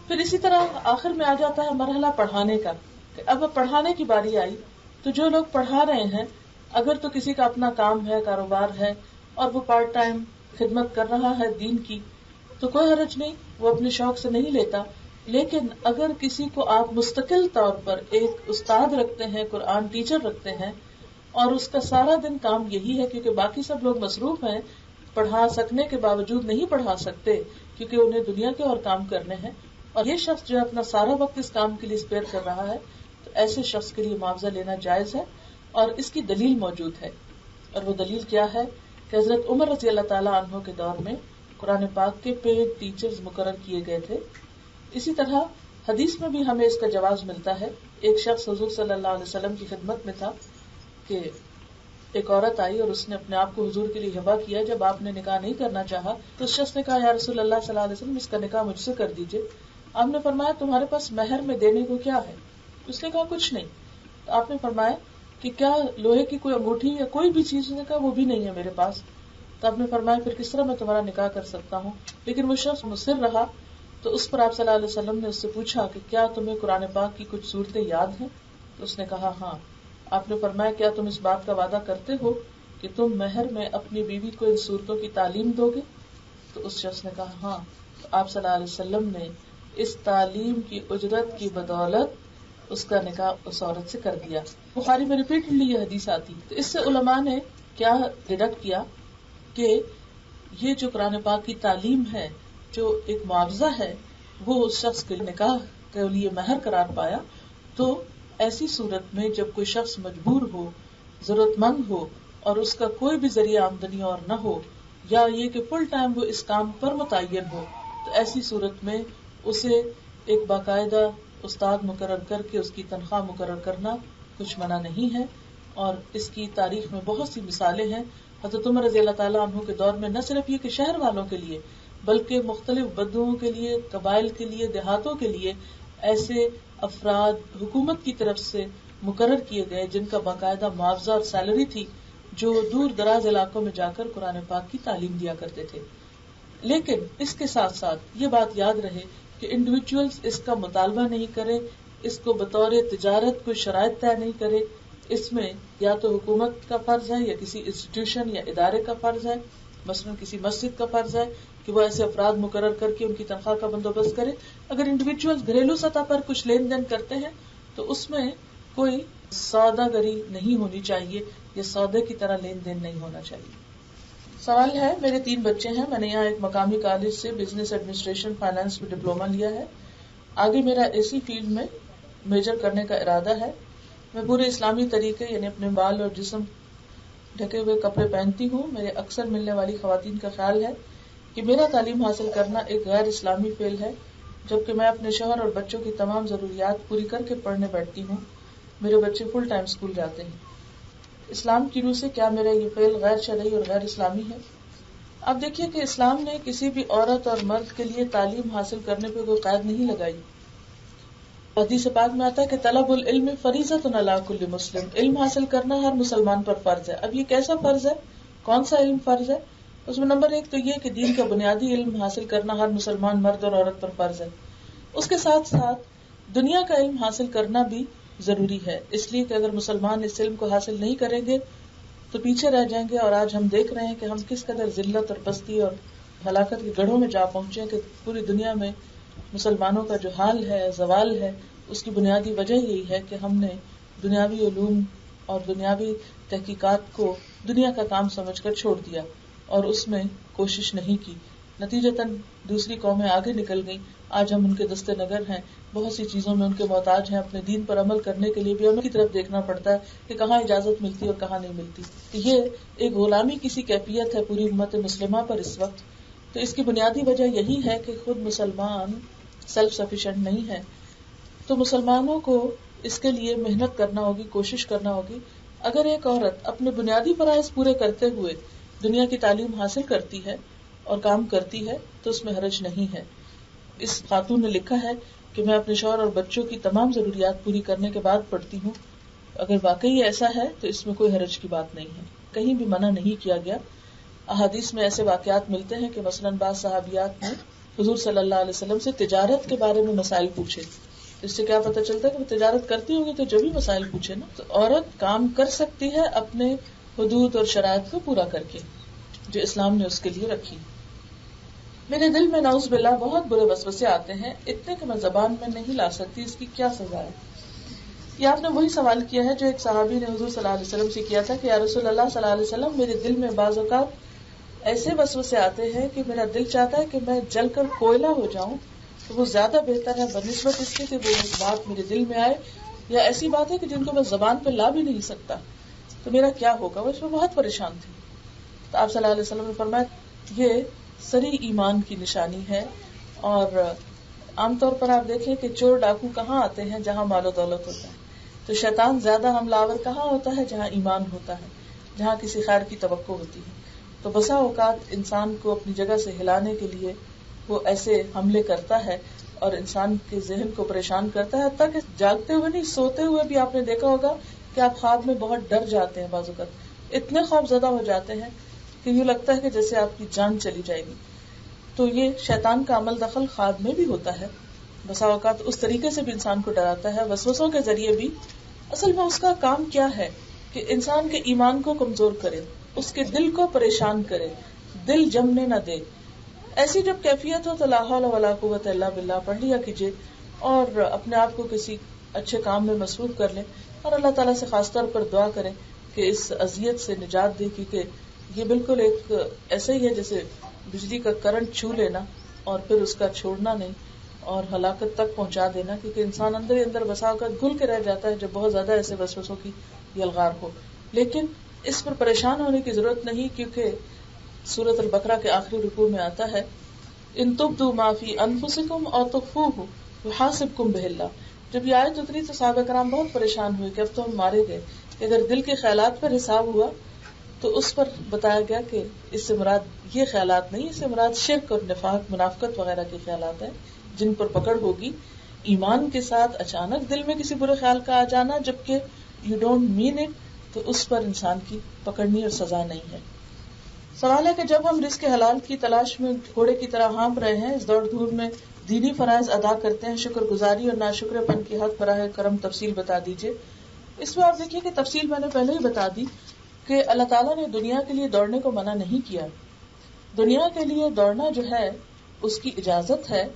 پھر اسی طرح آخر میں آ جاتا ہے مرحلہ پڑھانے کا, کہ اب پڑھانے کی باری آئی تو جو لوگ پڑھا رہے ہیں اگر تو کسی کا اپنا کام ہے، کاروبار ہے اور وہ پارٹ ٹائم خدمت کر رہا ہے دین کی تو کوئی حرج نہیں، وہ اپنے شوق سے نہیں لیتا. لیکن اگر کسی کو آپ مستقل طور پر ایک استاد رکھتے ہیں، قرآن ٹیچر رکھتے ہیں اور اس کا سارا دن کام یہی ہے، کیونکہ باقی سب لوگ مصروف ہیں، پڑھا سکنے کے باوجود نہیں پڑھا سکتے کیونکہ انہیں دنیا کے اور کام کرنے ہیں، اور یہ شخص جو اپنا سارا وقت اس کام کے لیے اسپیئر کر رہا ہے، تو ایسے شخص کے لیے معاوضہ لینا جائز ہے اور اس کی دلیل موجود ہے. اور وہ دلیل کیا ہے کہ حضرت عمر رضی اللہ تعالیٰ عنہ کے دور میں قرآن پاک کے پیڈ ٹیچرز مقرر کیے گئے تھے. اسی طرح حدیث میں بھی ہمیں اس کا جواز ملتا ہے. ایک شخص حضور صلی اللہ علیہ وسلم کی خدمت میں تھا کہ ایک عورت آئی اور اس نے اپنے آپ کو حضور کے لیے ہبہ کیا. جب آپ نے نکاح نہیں کرنا چاہا تو اس شخص نے کہا یا رسول اللہ صلی اللہ علیہ وسلم اس کا نکاح مجھ سے کر دیجئے. آپ نے فرمایا تمہارے پاس مہر میں دینے کو کیا ہے؟ اس نے کہا کچھ نہیں. تو آپ نے فرمایا کہ کیا لوہے کی کوئی انگوٹھی یا کوئی بھی چیز؟ نے کہا وہ بھی نہیں ہے میرے پاس. تو آپ نے فرمایا پھر کس طرح میں تمہارا نکاح کر سکتا ہوں؟ لیکن وہ شخص مصر رہا. تو اس پر آپ صلی اللہ علیہ وسلم نے اس سے پوچھا کہ کیا تمہیں قرآن پاک کی کچھ صورتیں یاد ہیں؟ تو اس نے کہا ہاں. آپ نے فرمایا کیا تم اس بات کا وعدہ کرتے ہو کہ تم مہر میں اپنی بیوی کو ان صورتوں کی تعلیم دو گے؟ تو اس شخص نے کہا ہاں. تو آپ صلی اللہ علیہ وسلم نے اس تعلیم کی اجرت کی بدولت اس کا نکاح اس عورت سے کر دیا. بخاری میں ریپیٹڈلی یہ حدیث آتی. تو اس سے علماء نے کیا ڈیڈکٹ کیا کہ یہ جو قرآن پاک کی تعلیم ہے، جو ایک معاوضہ ہے، وہ اس شخص کے نکاح کے لیے مہر قرار پایا. تو ایسی صورت میں جب کوئی شخص مجبور ہو، ضرورت مند ہو اور اس کا کوئی بھی ذریعہ آمدنی اور نہ ہو، یا یہ کہ فل ٹائم وہ اس کام پر متعین ہو، تو ایسی صورت میں اسے ایک باقاعدہ استاد مقرر کر کے اس کی تنخواہ مقرر کرنا کچھ منع نہیں ہے. اور اس کی تاریخ میں بہت سی مثالیں ہیں. حضرت عمر رضی اللہ تعالیٰ عنہ کے دور میں نہ صرف یہ کہ شہر والوں کے لیے بلکہ مختلف بدوؤں کے لیے، قبائل کے لیے، دیہاتوں کے لیے ایسے افراد حکومت کی طرف سے مقرر کیے گئے جن کا باقاعدہ معاوضہ اور سیلری تھی، جو دور دراز علاقوں میں جا کر قرآن پاک کی تعلیم دیا کرتے تھے. لیکن اس کے ساتھ ساتھ یہ بات یاد رہے کہ انڈیویجولز اس کا مطالبہ نہیں کرے، اس کو بطور تجارت کوئی شرائط طے نہیں کرے. اس میں یا تو حکومت کا فرض ہے یا کسی انسٹیٹیوشن یا ادارے کا فرض ہے، مثلا کسی مسجد کا فرض ہے کہ وہ ایسے افراد مقرر کر کے ان کی تنخواہ کا بندوبست کرے. اگر انڈیویجولز گھریلو سطح پر کچھ لین دین کرتے ہیں تو اس میں کوئی سودا گری نہیں ہونی چاہیے، یا سودے کی طرح لین دین نہیں ہونا چاہیے. سوال ہے، میرے 3 بچے ہیں. میں نے یہاں ایک مقامی کالج سے بزنس ایڈمنسٹریشن فائنانس میں ڈپلوما لیا ہے. آگے میرا اسی فیلڈ میں میجر کرنے کا ارادہ ہے. میں پورے اسلامی طریقے یعنی اپنے بال اور جسم ڈھکے ہوئے کپڑے پہنتی ہوں. میرے اکثر ملنے والی خواتین کا خیال ہے کہ میرا تعلیم حاصل کرنا ایک غیر اسلامی فعل ہے، جبکہ میں اپنے شوہر اور بچوں کی تمام ضروریات پوری کر کے پڑھنے بیٹھتی ہوں. میرے بچے فل ٹائم اسکول جاتے ہیں. اسلام کی روح سے کیا میرا یہ فعل غیر شرعی اور غیر اسلامی ہے؟ اب دیکھیے کہ اسلام نے کسی بھی عورت اور مرد کے لیے تعلیم حاصل کرنے پہ کوئی قید نہیں لگائی. حدیث پاک میں آتا ہے کہ طلب العلم فریضۃ علی کل مسلم، علم حاصل کرنا ہر مسلمان پر فرض ہے. اب یہ کیسا فرض ہے؟ کون سا علم فرض ہے؟ اس میں نمبر 1 تو یہ کہ دین کا بنیادی علم حاصل کرنا ہر مسلمان مرد اور عورت پر فرض ہے. اس کے ساتھ ساتھ دنیا کا علم حاصل کرنا بھی ضروری ہے، اس لیے کہ اگر مسلمان اس علم کو حاصل نہیں کریں گے تو پیچھے رہ جائیں گے. اور آج ہم دیکھ رہے ہیں کہ ہم کس قدر ذلت اور پستی اور ہلاکت کے گڑھوں میں جا پہنچے کہ پوری دنیا میں مسلمانوں کا جو حال ہے، زوال ہے، اس کی بنیادی وجہ یہی ہے کہ ہم نے دنیاوی علوم اور دنیاوی تحقیقات کو دنیا کا کام سمجھ کر چھوڑ دیا اور اس میں کوشش نہیں کی. نتیجتاً دوسری قومیں آگے نکل گئیں. آج ہم ان کے دستے نگر ہیں، بہت سی چیزوں میں ان کے محتاج ہیں. اپنے دین پر عمل کرنے کے لیے بھی ان کی طرف دیکھنا پڑتا ہے کہ کہاں اجازت ملتی اور کہاں نہیں ملتی. یہ ایک غلامی کی سی کیفیت ہے پوری امت مسلمہ پر اس وقت. تو اس کی بنیادی وجہ یہی ہے کہ خود مسلمان سیلف سفیشینٹ نہیں ہے. تو مسلمانوں کو اس کے لیے محنت کرنا ہوگی، کوشش کرنا ہوگی. اگر ایک عورت اپنے بنیادی فرائض پورے کرتے ہوئے دنیا کی تعلیم حاصل کرتی ہے اور کام کرتی ہے تو اس میں حرج نہیں ہے. اس خاتون نے لکھا ہے کہ میں اپنے شوہر اور بچوں کی تمام ضروریات پوری کرنے کے بعد پڑھتی ہوں. اگر واقعی ایسا ہے تو اس میں کوئی حرج کی بات نہیں ہے، کہیں بھی منع نہیں کیا گیا. احادیث میں ایسے واقعات ملتے ہیں کہ مثلاً بعض صحابیات نے حضور صلی اللہ علیہ وسلم سے تجارت کے بارے میں مسائل پوچھے اس سے کیا پتہ چلتا ہے کہ وہ تجارت کرتی ہوگی تو جو بھی مسائل پوچھے نا. تو عورت کام کر سکتی ہے اپنے حدود اور شرائط کو پورا کر کے جو اسلام نے اس کے لیے رکھی. میرے دل میں نعوذ باللہ بہت برے وسوسے آتے ہیں اتنے کہ میں زبان میں نہیں لا سکتی، اس کی کیا سزا ہے؟ یہ آپ نے وہی سوال کیا ہے جو ایک صحابی نے حضور صلی اللہ علیہ وسلم سے کیا تھا کہ یا رسول اللہ صلی اللہ علیہ وسلم، میرے دل میں بعض اوقات ایسے وسوسے آتے ہیں کہ میرا دل چاہتا ہے کہ میں جل کر کوئلہ ہو جاؤں تو وہ زیادہ بہتر ہے بنسبت اس کے کہ وہ بات میرے دل میں آئے، یا ایسی بات ہے کہ جن کو میں زبان پہ لا بھی نہیں سکتا، تو میرا کیا ہوگا؟ وہ اس میں بہت پریشان تھی. تو آپ صلی اللہ علیہ وسلم نے فرمایا یہ سری ایمان کی نشانی ہے. اور عام طور پر آپ دیکھیں کہ چور ڈاکو کہاں آتے ہیں؟ جہاں مال و دولت ہوتا ہے. تو شیطان زیادہ حملہ آور کہاں ہوتا ہے؟ جہاں ایمان ہوتا ہے، جہاں کسی خیر کی توقع ہوتی ہے. تو بسا اوقات انسان کو اپنی جگہ سے ہلانے کے لیے وہ ایسے حملے کرتا ہے اور انسان کے ذہن کو پریشان کرتا ہے، حتیٰ کہ جاگتے ہوئے نہیں، سوتے ہوئے بھی آپ نے دیکھا ہوگا کہ آپ خواب میں بہت ڈر جاتے ہیں، بعض اوقات اتنے خوف زدہ ہو جاتے ہیں کہ یہ لگتا ہے کہ جیسے آپ کی جان چلی جائے گی. تو یہ شیطان کا عمل دخل خواب میں بھی ہوتا ہے. بسا اوقات اس طریقے سے بھی انسان کو ڈراتا ہے، وسوسوں کے ذریعے بھی. اصل میں اس کا کام کیا ہے کہ انسان کے ایمان کو کمزور کرے، اس کے دل کو پریشان کرے، دل جمنے نہ دے. ایسی جب کیفیت ہو تو لا حول ولا قوت الا باللہ پڑھ لیا کیجیے اور اپنے آپ کو کسی اچھے کام میں مصروف کر لیں اور اللہ تعالیٰ سے خاص طور پر دعا کریں کہ اس اذیت سے نجات دے، کیونکہ یہ بالکل ایک ایسا ہی ہے جیسے بجلی کا کرنٹ چھو لینا اور پھر اس کا چھوڑنا نہیں اور ہلاکت تک پہنچا دینا. کیونکہ انسان اندر ہی اندر بسا کر گھل کے رہ جاتا ہے جب بہت زیادہ ایسے وسوسوں کی یلغار ہو. لیکن اس پر پریشان ہونے کی ضرورت نہیں، کیونکہ سورۃ البقرہ کے آخری رکوع میں آتا ہے ان تبدوا ما فی انفسکم او تخفوہ یحاسبکم بہ اللہ. جب یہ آیت اتری تو صحابہ کرام بہت پریشان ہوئے کہ اب تو ہم مارے گئے. اگر دل کے خیالات پر حساب ہوا تو اس پر بتایا گیا کہ اس سے مراد یہ خیالات نہیں، اس سے مراد شرک اور نفاق، منافقت وغیرہ کے خیالات ہیں جن پر پکڑ ہوگی. ایمان کے ساتھ اچانک دل میں کسی برے خیال کا آ جانا جبکہ یو ڈونٹ مین اٹ، تو اس پر انسان کی پکڑنی اور سزا نہیں ہے. سوال ہے کہ جب ہم رزق حلال کی تلاش میں گھوڑے کی طرح ہانپ رہے ہیں، اس دوڑ دھوپ میں دینی فرائض ادا کرتے ہیں، شکر گزاری اور ناشکر پن کی حق براہ کرم تفصیل بتا دیجیے. اس میں آپ دیکھیے کہ تفصیل میں نے پہلے ہی بتا دی کہ اللہ تعالیٰ نے دنیا کے لیے دوڑنے کو منع نہیں کیا. دنیا کے لیے دوڑنا جو ہے اس کی اجازت ہے،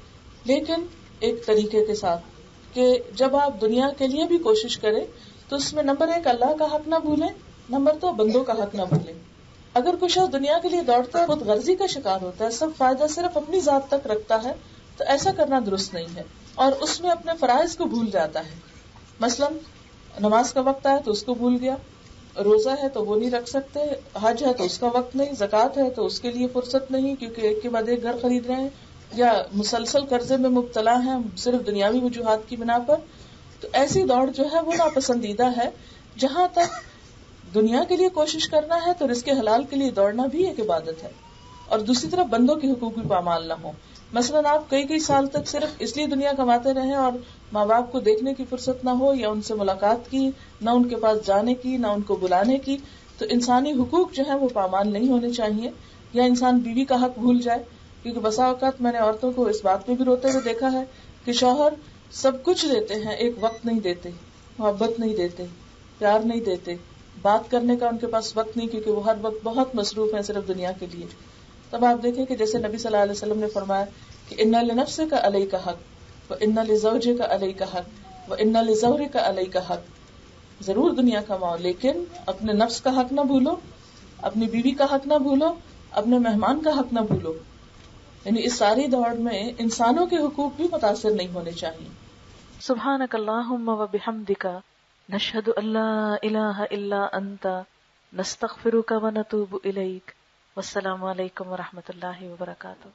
لیکن ایک طریقے کے ساتھ کہ جب آپ دنیا کے لیے بھی کوشش کریں تو اس میں نمبر 1 اللہ کا حق نہ بھولیں، نمبر 2 بندوں کا حق نہ بھولیں. اگر کوئی شخص دنیا کے لیے دوڑتا ہے، خود غرضی کا شکار ہوتا ہے، سب فائدہ صرف اپنی ذات تک رکھتا ہے، تو ایسا کرنا درست نہیں ہے اور اس میں اپنے فرائض کو بھول جاتا ہے. مثلا نماز کا وقت آئے تو اس کو بھول گیا، روزہ ہے تو وہ نہیں رکھ سکتے، حج ہے تو اس کا وقت نہیں، زکوٰۃ ہے تو اس کے لیے فرصت نہیں کیونکہ ایک کے بعد ایک گھر خرید رہے ہیں، یا مسلسل قرضے میں مبتلا ہیں صرف دنیاوی وجوہات کی بنا پر. تو ایسی دوڑ جو ہے وہ ناپسندیدہ ہے. جہاں تک دنیا کے لیے کوشش کرنا ہے تو رزق حلال کے لیے دوڑنا بھی ایک عبادت ہے، اور دوسری طرف بندوں کے حقوق بھی پامال نہ ہو. مثلاً آپ کئی سال تک صرف اس لیے دنیا کماتے رہیں اور ماں باپ کو دیکھنے کی فرصت نہ ہو، یا ان سے ملاقات کی، نہ ان کے پاس جانے کی، نہ ان کو بلانے کی، تو انسانی حقوق جو ہے وہ پامال نہیں ہونے چاہیے. یا انسان بیوی کا حق بھول جائے، کیونکہ بسا اوقات میں نے عورتوں کو اس بات میں بھی روتے ہوئے دیکھا ہے کہ شوہر سب کچھ دیتے ہیں، ایک وقت نہیں دیتے، محبت نہیں دیتے، پیار نہیں دیتے، بات کرنے کا ان کے پاس وقت نہیں، کیونکہ وہ ہر وقت بہت مصروف ہیں صرف دنیا کے لیے. تب آپ دیکھیں کہ جیسے نبی صلی اللہ علیہ وسلم نے فرمایا کہ ان لنفسک علیک حق وان لزوجک علیک حق وان لزوجک علیک حق. ضرور دنیا کماؤ لیکن اپنے نفس کا حق نہ بھولو، اپنی بیوی کا حق نہ بھولو، اپنے مہمان کا حق نہ بھولو. یعنی اس ساری دوڑ میں انسانوں کے حقوق بھی متاثر نہیں ہونے چاہیے. سبحانک اللہم و بحمدک نشہد ان لا الہ الا انت نستغفرک و نتوب الیک. والسلام علیکم و رحمۃ اللہ وبرکاتہ.